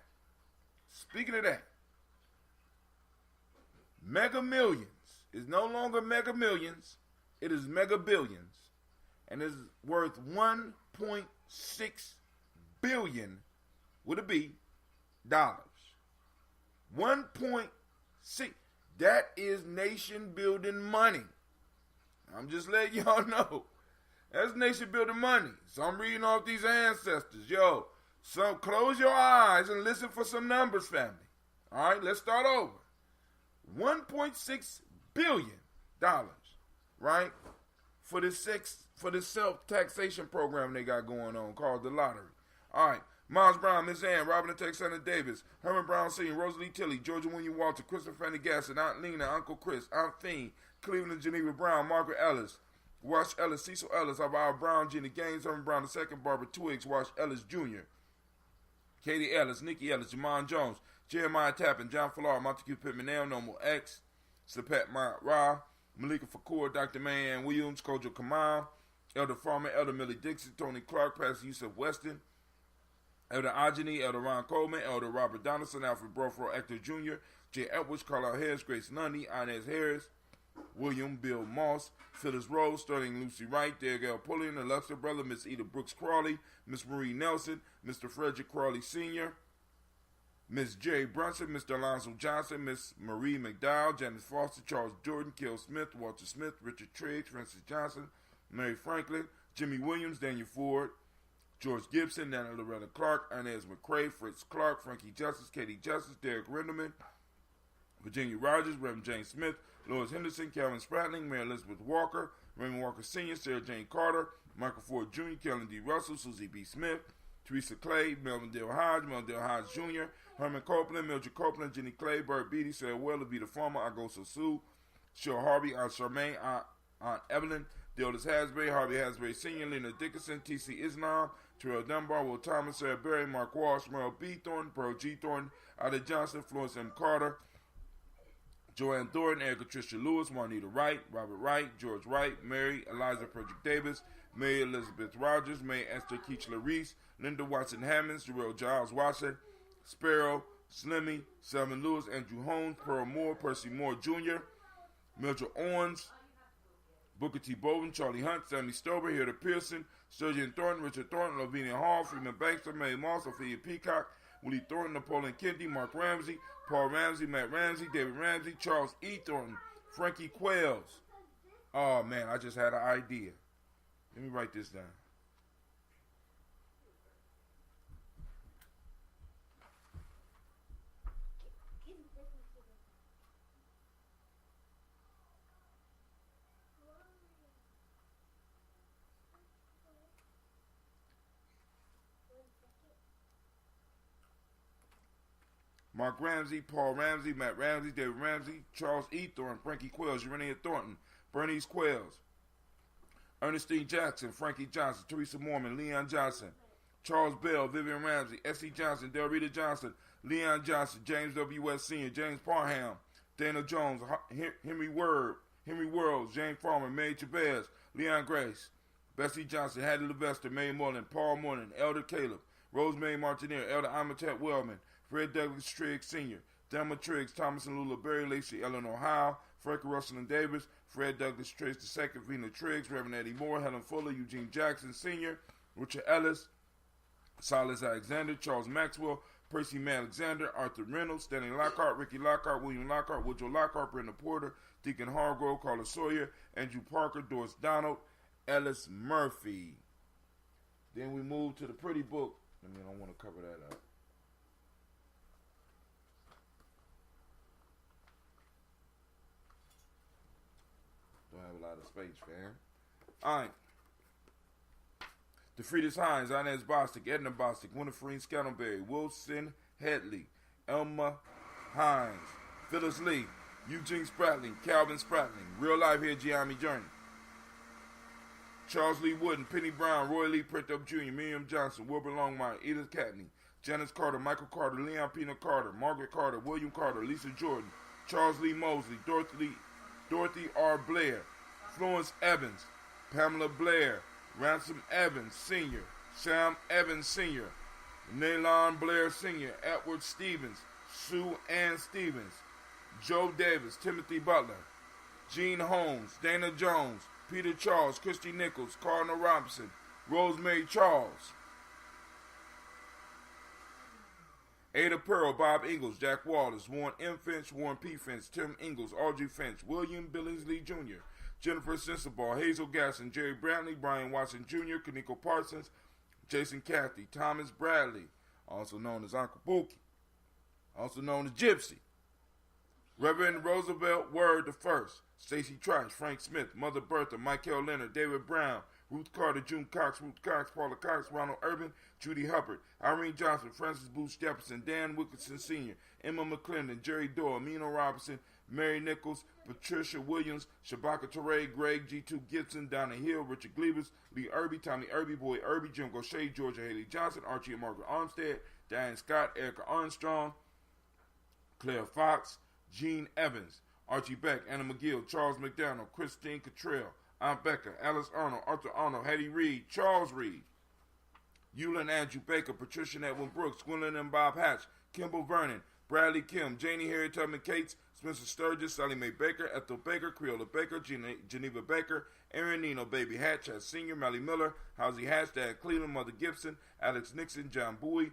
Mega Millions is no longer Mega Millions. It is Mega Billions. And is worth 1.6 billion with a B dollars. 1.6. That is nation building money. I'm just letting y'all know. That's nation building money. So I'm reading off these ancestors. Yo, so close your eyes and listen for some numbers, family. All right, let's start over. $1.6 billion, right? For this self-taxation program they got going on called the lottery. All right. Miles Brown, Miss Ann, Robin and Tex, Santa Davis, Herman Brown Sr., Rosalie Tilly, Georgia William Walter, Christopher Fanny Gasson, Aunt Lena, Uncle Chris, Aunt Fiend, Cleveland Geneva Brown, Margaret Ellis, Wash Ellis, Cecil Ellis, Alvaro Brown, Jenny Gaines, Herman Brown II, Barbara Twiggs, Wash Ellis Jr., Katie Ellis, Nikki Ellis, Jamon Jones, Jeremiah Tappan, John Fallar, Montague Pittman, Nail, Normal X, Sapet Ra, Malika Fakour, Dr. Mayan Williams, Kojo Kamal, Elder Farmer, Elder Millie Dixon, Tony Clark, Pastor Yusuf Weston, Elder Ajani, Elder Ron Coleman, Elder Robert Donaldson, Alfred Brofro, Hector Jr., J. Edwards, Carlisle Harris, Grace Lundy, Inez Harris, William Bill Moss, Phyllis Rose, Sterling Lucy Wright, Derek L. Pulliam, the Luxor brother, Miss Eda Brooks Crawley, Miss Marie Nelson, Mr. Frederick Crawley Sr., Miss Jerry Brunson, Mr. Alonzo Johnson, Miss Marie McDowell, Janice Foster, Charles Jordan, Kel Smith, Walter Smith, Richard Triggs, Francis Johnson, Mary Franklin, Jimmy Williams, Daniel Ford, George Gibson, Nana Loretta Clark, Inez McCrae, Fritz Clark, Frankie Justice, Katie Justice, Derek Renderman, Virginia Rogers, Reverend James Smith, Lois Henderson, Calvin Spratling, Mary Elizabeth Walker, Raymond Walker Sr., Sarah Jane Carter, Michael Ford Jr., Kellen D. Russell, Susie B. Smith, Teresa Clay, Melvin Dale Hodge, Melvin Dale Hodge Jr., Herman Copeland, Mildred Copeland, Jenny Clay, Bert Beatty, Sarah Weller, Vita Farmer, Agosa Sue, Cheryl Harvey, Aunt Charmaine, Aunt Evelyn, Deolis Hasbury, Harvey Hasbury Sr., Lena Dickinson, T.C. Islam, Terrell Dunbar, Will Thomas, Sarah Berry, Mark Walsh, Merle B. Thornton, Pearl G. Thornton, Ada Johnson, Florence M. Carter, Joanne Thornton, Erica Tricia Lewis, Juanita Wright, Robert Wright, George Wright, Mary Eliza Frederick Davis, Mary Elizabeth Rogers, May Esther Keechler Reese, Linda Watson Hammonds, Jarrell Giles Watson, Sparrow, Slimmy, Selvin Lewis, Andrew Holmes, Pearl Moore, Percy Moore Jr., Mildred Owens, Booker T. Bowden, Charlie Hunt, Sammy Stover, Hilda Pearson, Sturgeon Thornton, Richard Thornton, Lavinia Hall, Freeman Baxter, May Moss, Ophelia Peacock, Willie Thornton, Napoleon Kennedy, Mark Ramsey, Paul Ramsey, Matt Ramsey, David Ramsey, Charles E. Thornton, Frankie Quails. Oh, man, I just had an idea. Let me write this down. Mark Ramsey, Paul Ramsey, Matt Ramsey, David Ramsey, Charles E. Thornton, Frankie Quails, Urania Thornton, Bernice Quails, Ernestine Jackson, Frankie Johnson, Teresa Mormon, Leon Johnson, Charles Bell, Vivian Ramsey, S.C. Johnson, Del Rita Johnson, Leon Johnson, James W. S. Sr., James Parham, Dana Jones, Henry World, Jane Farmer, Mary Chavez, Leon Grace, Bessie Johnson, Hattie Levester, May Moreland, Paul Moreland, Elder Caleb, Rosemary Martineer, Elder Amatet Wellman, Fred Douglas Triggs Sr., Delma Triggs, Thomas and Lula Berry, Lacey Eleanor Howe, Frankie Russell and Davis, Fred Douglas Triggs II, Vina Triggs, Reverend Eddie Moore, Helen Fuller, Eugene Jackson Sr., Richard Ellis, Silas Alexander, Charles Maxwell, Percy May Alexander, Arthur Reynolds, Stanley Lockhart, Ricky Lockhart, William Lockhart, Woodrow Lockhart, Brenda Porter, Deacon Hargrove, Carla Sawyer, Andrew Parker, Doris Donald, Ellis Murphy. Then we move to the pretty book. I mean, I want to cover that up. Don't have a lot of space, fam. All right. DeFridas Hines, Inez Bostic, Edna Bostic, Winifred Scantleberry, Wilson Headley, Elma Hines, Phyllis Lee, Eugene Spratling, Calvin Spratling, Real Life Here, Gye-Nyame Journey, Charles Lee Wooden, Penny Brown, Roy Lee Prithup Jr., Miriam Johnson, Wilbur Longmire, Edith Catney, Janice Carter, Michael Carter, Leon Pina Carter, Margaret Carter, William Carter, Lisa Jordan, Charles Lee Mosley, Dorothy R. Blair, Florence Evans, Pamela Blair, Ransom Evans Sr., Sam Evans Sr., Nalon Blair Sr., Edward Stevens, Sue Ann Stevens, Joe Davis, Timothy Butler, Gene Holmes, Dana Jones, Peter Charles, Christy Nichols, Cardinal Robinson, Rosemary Charles, Ada Pearl, Bob Ingalls, Jack Wallace, Warren M. Finch, Warren P. Finch, Tim Ingalls, Audrey Finch, William Billingsley Jr., Jennifer Sensabaugh, Hazel Gasson, Jerry Brantley, Brian Watson Jr., Kaniko Parsons, Jason Cathy, Thomas Bradley, also known as Uncle Bookie, also known as Gypsy, Reverend Roosevelt Word I, Stacey Trice, Frank Smith, Mother Bertha, Michael Leonard, David Brown, Ruth Carter, June Cox, Ruth Cox, Paula Cox, Ronald Urban, Judy Hubbard, Irene Johnson, Francis Booth Jefferson, Dan Wilkinson Sr., Emma McClendon, Jerry Doyle, Mina Robinson, Mary Nichols, Patricia Williams, Shabaka Teray, Greg G2 Gibson, Donna Hill, Richard Gleavers, Lee Irby, Tommy Irby, Boy Irby, Jim Gaucher, Georgia Haley Johnson, Archie and Margaret Armstead, Diane Scott, Erica Armstrong, Claire Fox, Gene Evans, Archie Beck, Anna McGill, Charles McDonald, Christine Cottrell, Aunt Becca, Alice Arnold, Arthur Arnold, Hattie Reed, Charles Reed, Eulin Andrew Baker, Patricia Edwin Brooks, Gwendolyn and Bob Hatch, Kimball Vernon, Bradley Kim, Janie Harriet Tubman Cates, Spencer Sturgis, Sally Mae Baker, Ethel Baker, Creola Baker, Geneva Baker, Aaron Nino, Baby Hatch, Senior, Mally Miller, Housie Hatch, Dad Cleveland, Mother Gibson, Alex Nixon, John Bowie,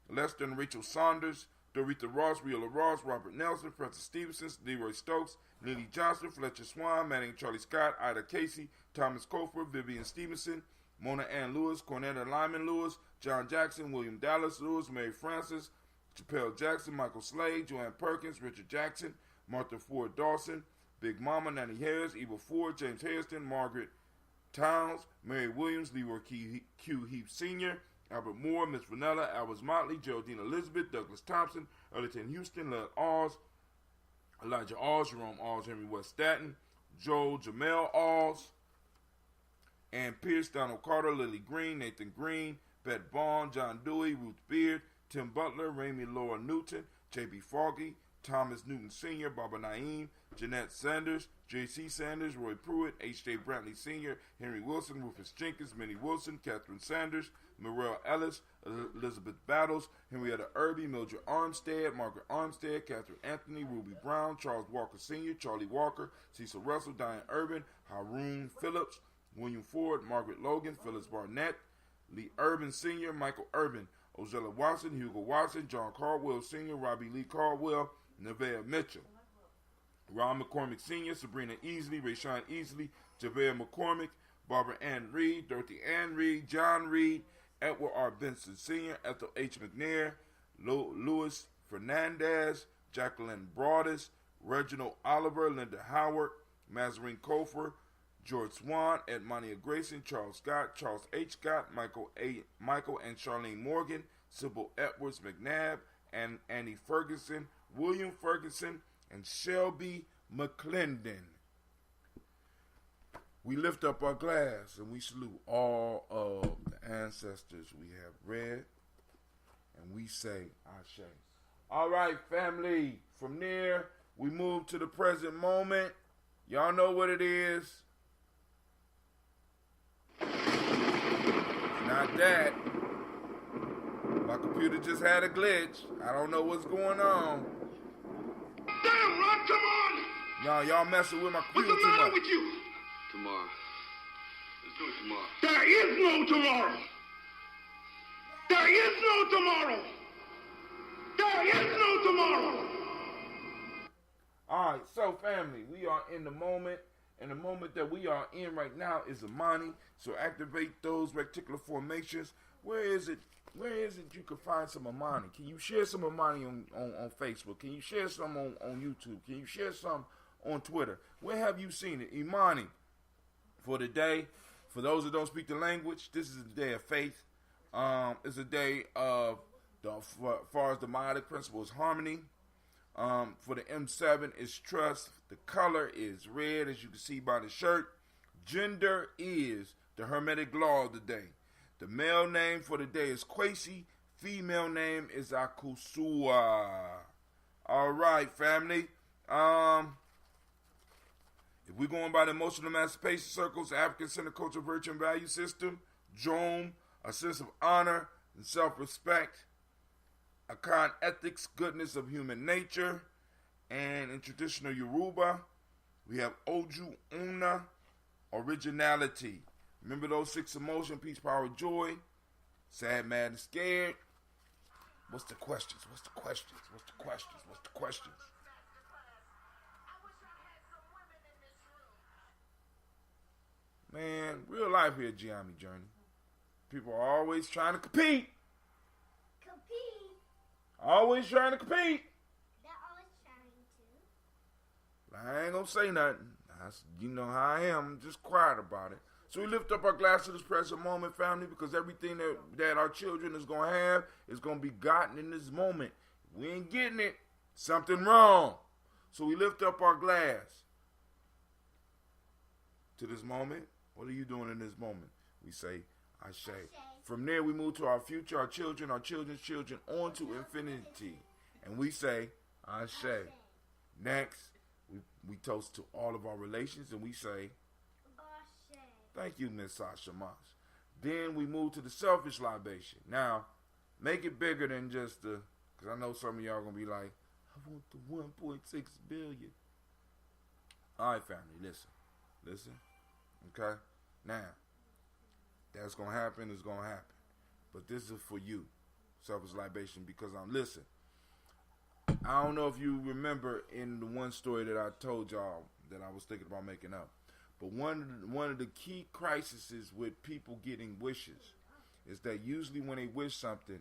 Lester and Rachel Saunders, Dorita Ross, Riola Ross, Robert Nelson, Francis Stevenson, Leroy Stokes, Neely Johnson, Fletcher Swan, Manning Charlie Scott, Ida Casey, Thomas Cofer, Vivian Stevenson, Mona Ann Lewis, Cornetta Lyman Lewis, John Jackson, William Dallas Lewis, Mary Francis, Chappelle Jackson, Michael Slade, Joanne Perkins, Richard Jackson, Martha Ford Dawson, Big Mama, Nanny Harris, Eva Ford, James Hairston, Margaret Towns, Mary Williams, Leroy Q. Heath Sr., Albert Moore, Miss Vanilla, Albert Motley, Geraldine Elizabeth, Douglas Thompson, Earlington Houston, Led Oz, Elijah Oz, Jerome Oz, Henry West Staten, Joel Jamel Oz, Ann Pierce, Donald Carter, Lily Green, Nathan Green, Bet Bond, John Dewey, Ruth Beard, Tim Butler, Ramey Laura Newton, J.B. Foggy, Thomas Newton Sr., Baba Naeem, Jeanette Sanders, J.C. Sanders, Roy Pruitt, H.J. Brantley Sr., Henry Wilson, Rufus Jenkins, Minnie Wilson, Catherine Sanders, Morel Ellis, Elizabeth Battles, Henrietta Irby, Mildred Armstead, Margaret Armstead, Catherine Anthony, Ruby Brown, Charles Walker Sr., Charlie Walker, Cecil Russell, Diane Urban, Haroon Phillips, William Ford, Margaret Logan, Phyllis Barnett, Lee Urban Sr., Michael Urban, Ozella Watson, Hugo Watson, John Caldwell Sr., Robbie Lee Caldwell, Nevaeh Mitchell, Ron McCormick Sr., Sabrina Easley, Rayshawn Easley, Javea McCormick, Barbara Ann Reed, Dorothy Ann Reed, John Reed, Edward R. Benson Sr., Ethel H. McNair, Louis Fernandez, Jacqueline Broadus, Reginald Oliver, Linda Howard, Mazarine Kofer, George Swan, Edmonia Grayson, Charles Scott, Charles H. Scott, Michael and Charlene Morgan, Sybil Edwards McNabb, and Annie Ferguson, William Ferguson, and Shelby McClendon. We lift up our glass and we salute all of the ancestors we have read, and we say Ashe. All right, family. From there, we move to the present moment. Y'all know what it is. It's not that. My computer just had a glitch. I don't know what's going on. Damn, Rod, come on! Y'all messing with my computer What's the too matter much. with you? Tomorrow. Let's do it tomorrow. There is no tomorrow. There is no tomorrow. There is no tomorrow. All right, so family, we are in the moment, and the moment that we are in right now is Imani. So activate those reticular formations. Where is it you can find some Imani? Can you share some Imani on Facebook? Can you share some on YouTube? Can you share some on Twitter? Where have you seen it? Imani, for the day, for those that don't speak the language, this is a day of faith. It's a day of, as far as the Ma'atic principle is harmony. For the M7 is trust. The color is red, as you can see by the shirt. Gender is the Hermetic law of the day. The male name for the day is Kwesi. Female name is Akusua. All right, family. If we're going by the emotional emancipation circles, African Center Culture, Virtue, and Value System, Jom, a sense of honor and self-respect, Akan ethics, goodness of human nature, and in traditional Yoruba, we have Oju Una, originality. Remember those 6 emotions: peace, power, joy, sad, mad, and scared. What's the questions? What's the questions? What's the questions? What's the questions? Man, real life here at Gye-Nyame Journey. People are always trying to compete. Always trying to compete. They're always trying to. I ain't gonna say nothing. You know how I am. I'm just quiet about it. So we lift up our glass to this present moment, family, because everything that our children is gonna have is gonna be gotten in this moment. If we ain't getting it, something wrong. So we lift up our glass to this moment. What are you doing in this moment? We say, Ashe. From there, we move to our future, our children, our children's children, on to infinity. And we say, Ashe. Next, we toast to all of our relations, and we say, thank you, Miss Sasha Moss. Then we move to the selfish libation. Now, make it bigger than just the, because I know some of y'all going to be like, I want the 1.6 billion. All right, family, listen. Okay, now that's gonna happen. It's gonna happen. But this is for you, selfish libation, because listen. I don't know if you remember in the one story that I told y'all that I was thinking about making up, but one of the key crises with people getting wishes is that usually when they wish something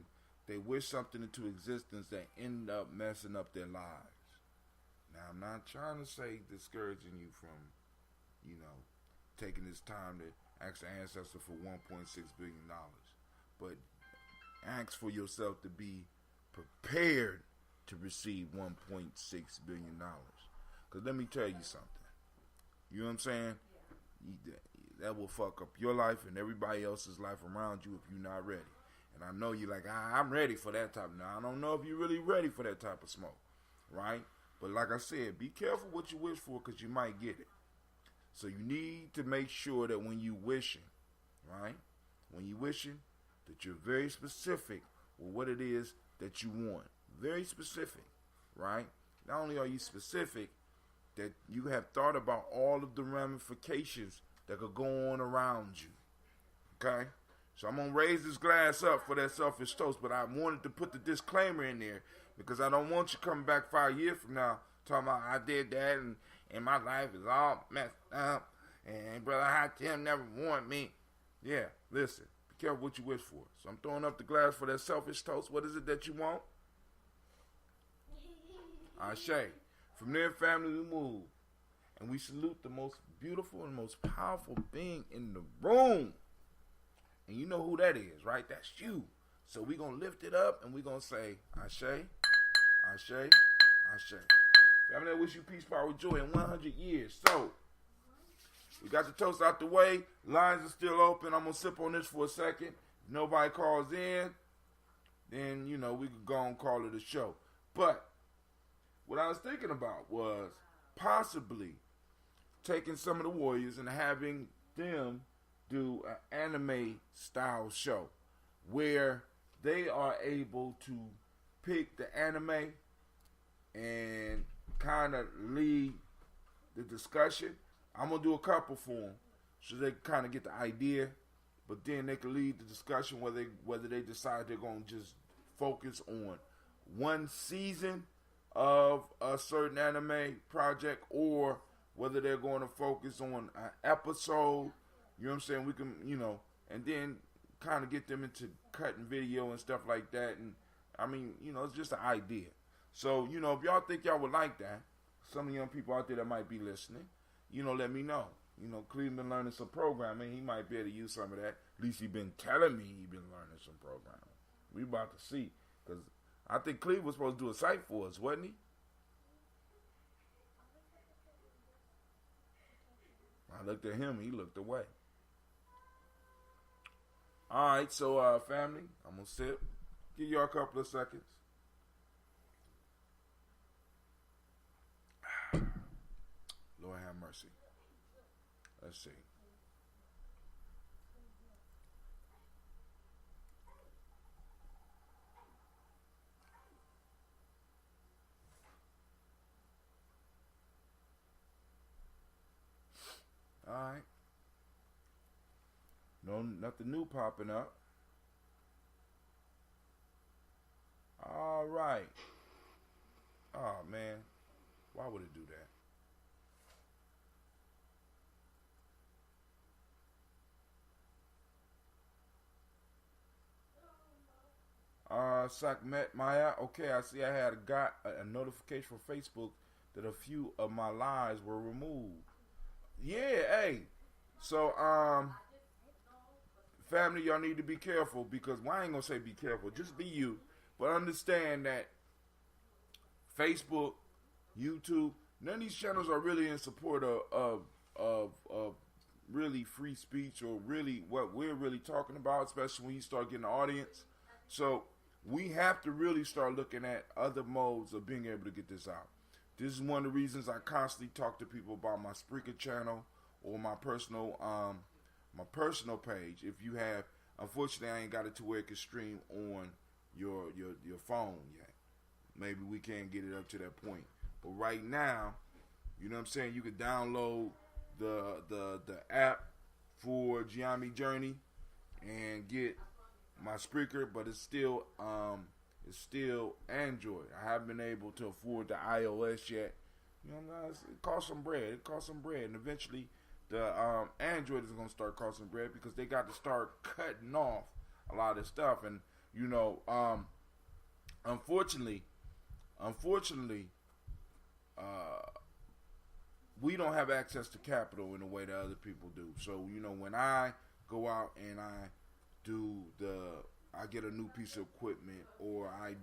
into existence that end up messing up their lives. Now, I'm not trying to say discouraging you from, taking this time to ask the ancestor for $1.6 billion, but ask for yourself to be prepared to receive $1.6 billion. Because let me tell you something. You know what I'm saying? That will fuck up your life and everybody else's life around you if you're not ready. And I know you're like, I'm ready for that type. Now, I don't know if you're really ready for that type of smoke, right? But like I said, be careful what you wish for because you might get it. So you need to make sure that when you wishing, right? When you wishing, that you're very specific with what it is that you want. Very specific, right? Not only are you specific, that you have thought about all of the ramifications that could go on around you. Okay? So I'm going to raise this glass up for that selfish toast, but I wanted to put the disclaimer in there because I don't want you coming back 5 years from now talking about I did that and my life is all messed up and Brother Hot Tim never warned me. Yeah, listen, be careful what you wish for. So I'm throwing up the glass for that selfish toast. What is it that you want? Ashe. From there, family, we move. And we salute the most beautiful and most powerful being in the room. And you know who that is, right? That's you. So we're going to lift it up and we're going to say, Ashe, Ashe, Ashe. Family, I wish you peace, power, joy in 100 years. So, we got the toast out the way. Lines are still open. I'm going to sip on this for a second. If nobody calls in, then, we could go and call it a show. But what I was thinking about was possibly taking some of the Warriors and having them do an anime style show where they are able to pick the anime and kind of lead the discussion. I'm going to do a couple for them so they can kind of get the idea, but then they can lead the discussion whether they decide they're going to just focus on one season of a certain anime project or whether they're going to focus on an episode. You know what I'm saying? We can, and then kind of get them into cutting video and stuff like that. And I mean, it's just an idea. So, if y'all think y'all would like that, some of the young people out there that might be listening, let me know. Cleveland learning some programming. He might be able to use some of that. At least he been telling me he been learning some programming. We about to see. Because I think Cleve was supposed to do a site for us, wasn't he? I looked at him, he looked away. Alright, so family, I'm going to sip. Give y'all a couple of seconds. Lord have mercy. Let's see. Alright. No, nothing new popping up. Alright. Oh, man. Why would it do that? Sakmet Maya. Okay, I see I got a notification from Facebook that a few of my lives were removed. Yeah, hey. So, family, y'all need to be careful because, well, I ain't gonna say be careful, just be you. But understand that Facebook, YouTube, none of these channels are really in support of really free speech or really what we're really talking about, especially when you start getting an audience. So we have to really start looking at other modes of being able to get this out. This is one of the reasons I constantly talk to people about my Spreaker channel or my personal page. If you have, unfortunately, I ain't got it to where it can stream on your phone yet. maybe we can't get it up to that point. But right now, you know what I'm saying, you can download the app for Gye-Nyame Journey and get my Spreaker, but it's still Android. I haven't been able to afford the iOS yet. You know, it costs some bread. And eventually, the Android is going to start costing bread because they got to start cutting off a lot of stuff. And you know, unfortunately, we don't have access to capital in the way that other people do. So, you know, when I go out and I get a new piece of equipment, or I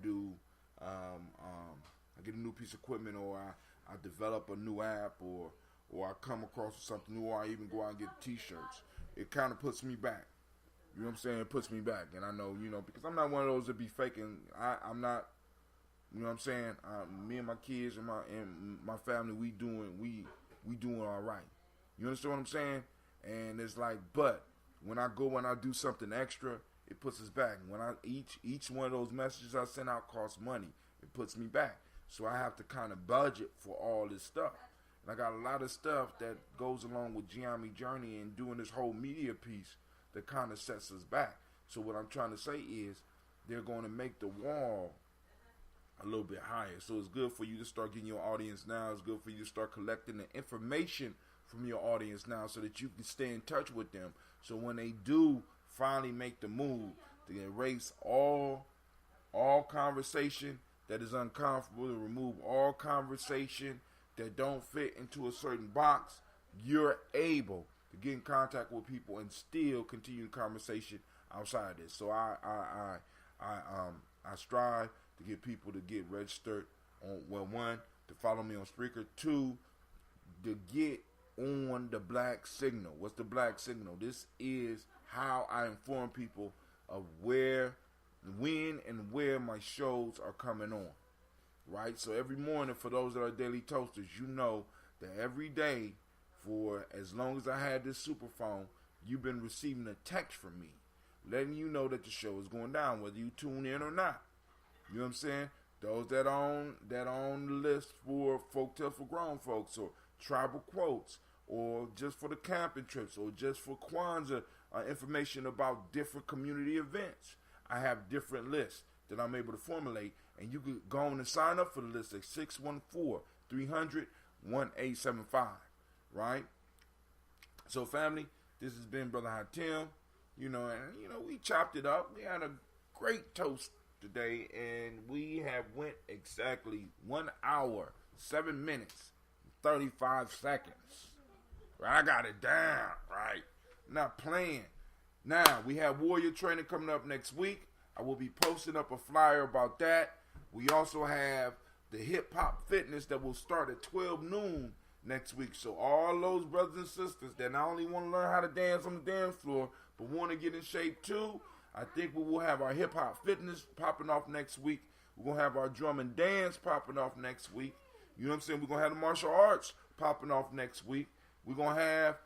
get a new piece of equipment, or I develop a new app, or I come across something new, or I even go out and get t-shirts, it kind of puts me back. You know what I'm saying? It puts me back. And I know, you know, because I'm not one of those that be faking. I'm not, you know what I'm saying? Me and my kids and my family, we doing all right. You understand what I'm saying? And it's like, but when I go and I do something extra, it puts us back. When each one of those messages I send out costs money, it puts me back. So I have to kind of budget for all this stuff. And I got a lot of stuff that goes along with Gye-Nyame Journey and doing this whole media piece that kind of sets us back. So what I'm trying to say is they're going to make the wall a little bit higher. So it's good for you to start getting your audience now. It's good for you to start collecting the information from your audience now so that you can stay in touch with them. So when they do finally make the move to erase all conversation that is uncomfortable, to remove all conversation that don't fit into a certain box, you're able to get in contact with people and still continue the conversation outside this. So I strive to get people to get registered on, well, one, to follow me on Spreaker, two, to get on the Black Signal. What's the Black Signal? This is how I inform people of where, when, and where my shows are coming on. Right? So every morning, for those that are daily toasters, you know that every day, for as long as I had this super phone, you've been receiving a text from me, letting you know that the show is going down, whether you tune in or not. You know what I'm saying? Those that on the list for Folk Tales for Grown Folks, or Tribal Quotes, or just for the camping trips, or just for Kwanzaa, information about different community events. I have different lists that I'm able to formulate, and you can go on and sign up for the list at 614-300-1875, right? So, family, this has been Brother Hatim, you know, and, you know, we chopped it up. We had a great toast today, and we have went exactly 1 hour, 7 minutes, 35 seconds. Right? I got it down, right? Not playing. Now, we have Warrior Training coming up next week. I will be posting up a flyer about that. We also have the Hip Hop Fitness that will start at 12 noon next week. So all those brothers and sisters that not only want to learn how to dance on the dance floor, but want to get in shape too, I think we will have our Hip Hop Fitness popping off next week. We're going to have our drum and dance popping off next week. You know what I'm saying? We're going to have the martial arts popping off next week. We're going to have,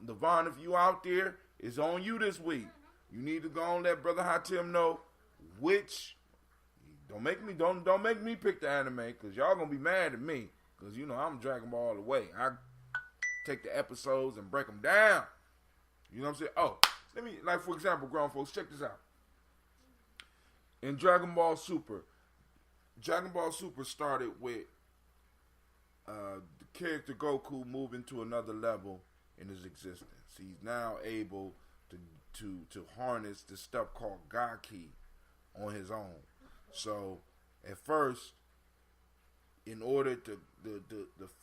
Devon, if you out there, it's on you this week. You need to go and let Brother Hatim know which, don't make me pick the anime, because y'all going to be mad at me, because, you know, I'm Dragon Ball all the way. I take the episodes and break them down. You know what I'm saying? Oh, let me, like, for example, grown folks, check this out. In Dragon Ball Super started with the character Goku moving to another level in his existence. He's now able to harness this stuff called Gye on his own. So at first, in order to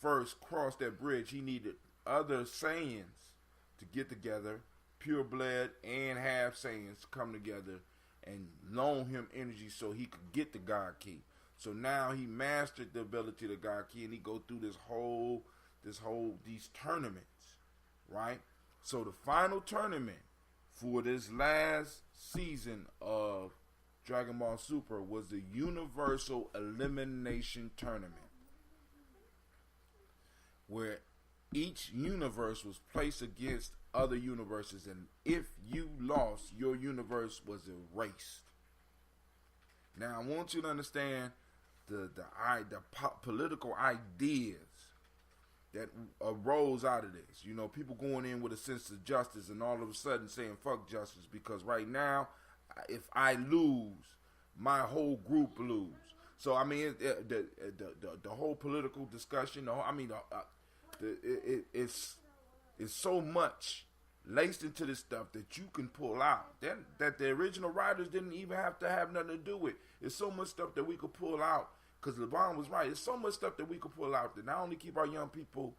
first cross that bridge, he needed other Saiyans to get together, pure blood and half Saiyans to come together and loan him energy so he could get the Gye. So now he mastered the ability of the Gye, and he go through these tournaments, right? So the final tournament for this last season of Dragon Ball Super was the Universal Elimination Tournament, where each universe was placed against other universes, and if you lost, your universe was erased. Now, I want you to understand the political ideas that arose out of this. You know, people going in with a sense of justice and all of a sudden saying fuck justice because right now, if I lose, my whole group lose. So I mean, the whole political discussion. It's so much laced into this stuff that you can pull out that the original writers didn't even have to have nothing to do with. It's so much stuff that we could pull out. Because LeBron was right. There's so much stuff that we could pull out that not only keep our young people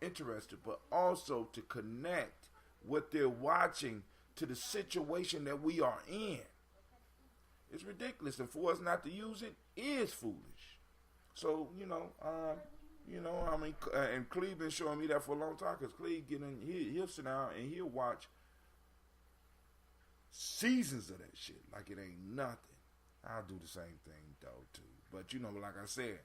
interested, but also to connect what they're watching to the situation that we are in. It's ridiculous, and for us not to use it is foolish. So, and Cleve been showing me that for a long time, because Cleve he'll sit down and he'll watch seasons of that shit like it ain't nothing. I'll do the same thing though too. But like I said,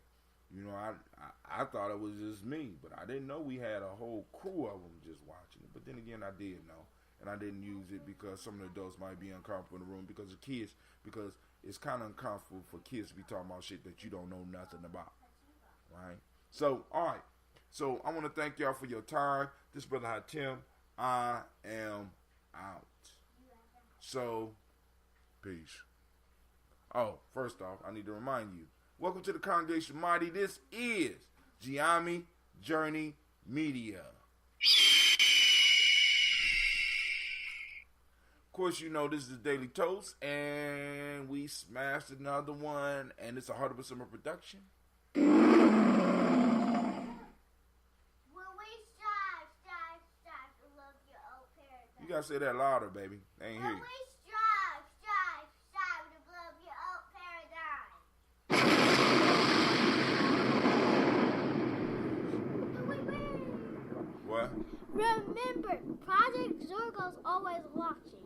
I thought it was just me, but I didn't know we had a whole crew of them just watching it. But then again, I did know, and I didn't use it because some of the adults might be uncomfortable in the room because of kids. Because it's kind of uncomfortable for kids to be talking about shit that you don't know nothing about, right? So, all right. So I want to thank y'all for your time. This brother Hatim, I am out. So, peace. Oh, first off, I need to remind you, welcome to the Congregation Mighty. This is Gye-Nyame Journey Media. Of course, this is the Daily Toast, and we smashed another one, and it's a 100% production. When we strive to love your old paradise. You gotta say that louder, baby. I ain't hear you. Remember, Project Zorgo's always watching.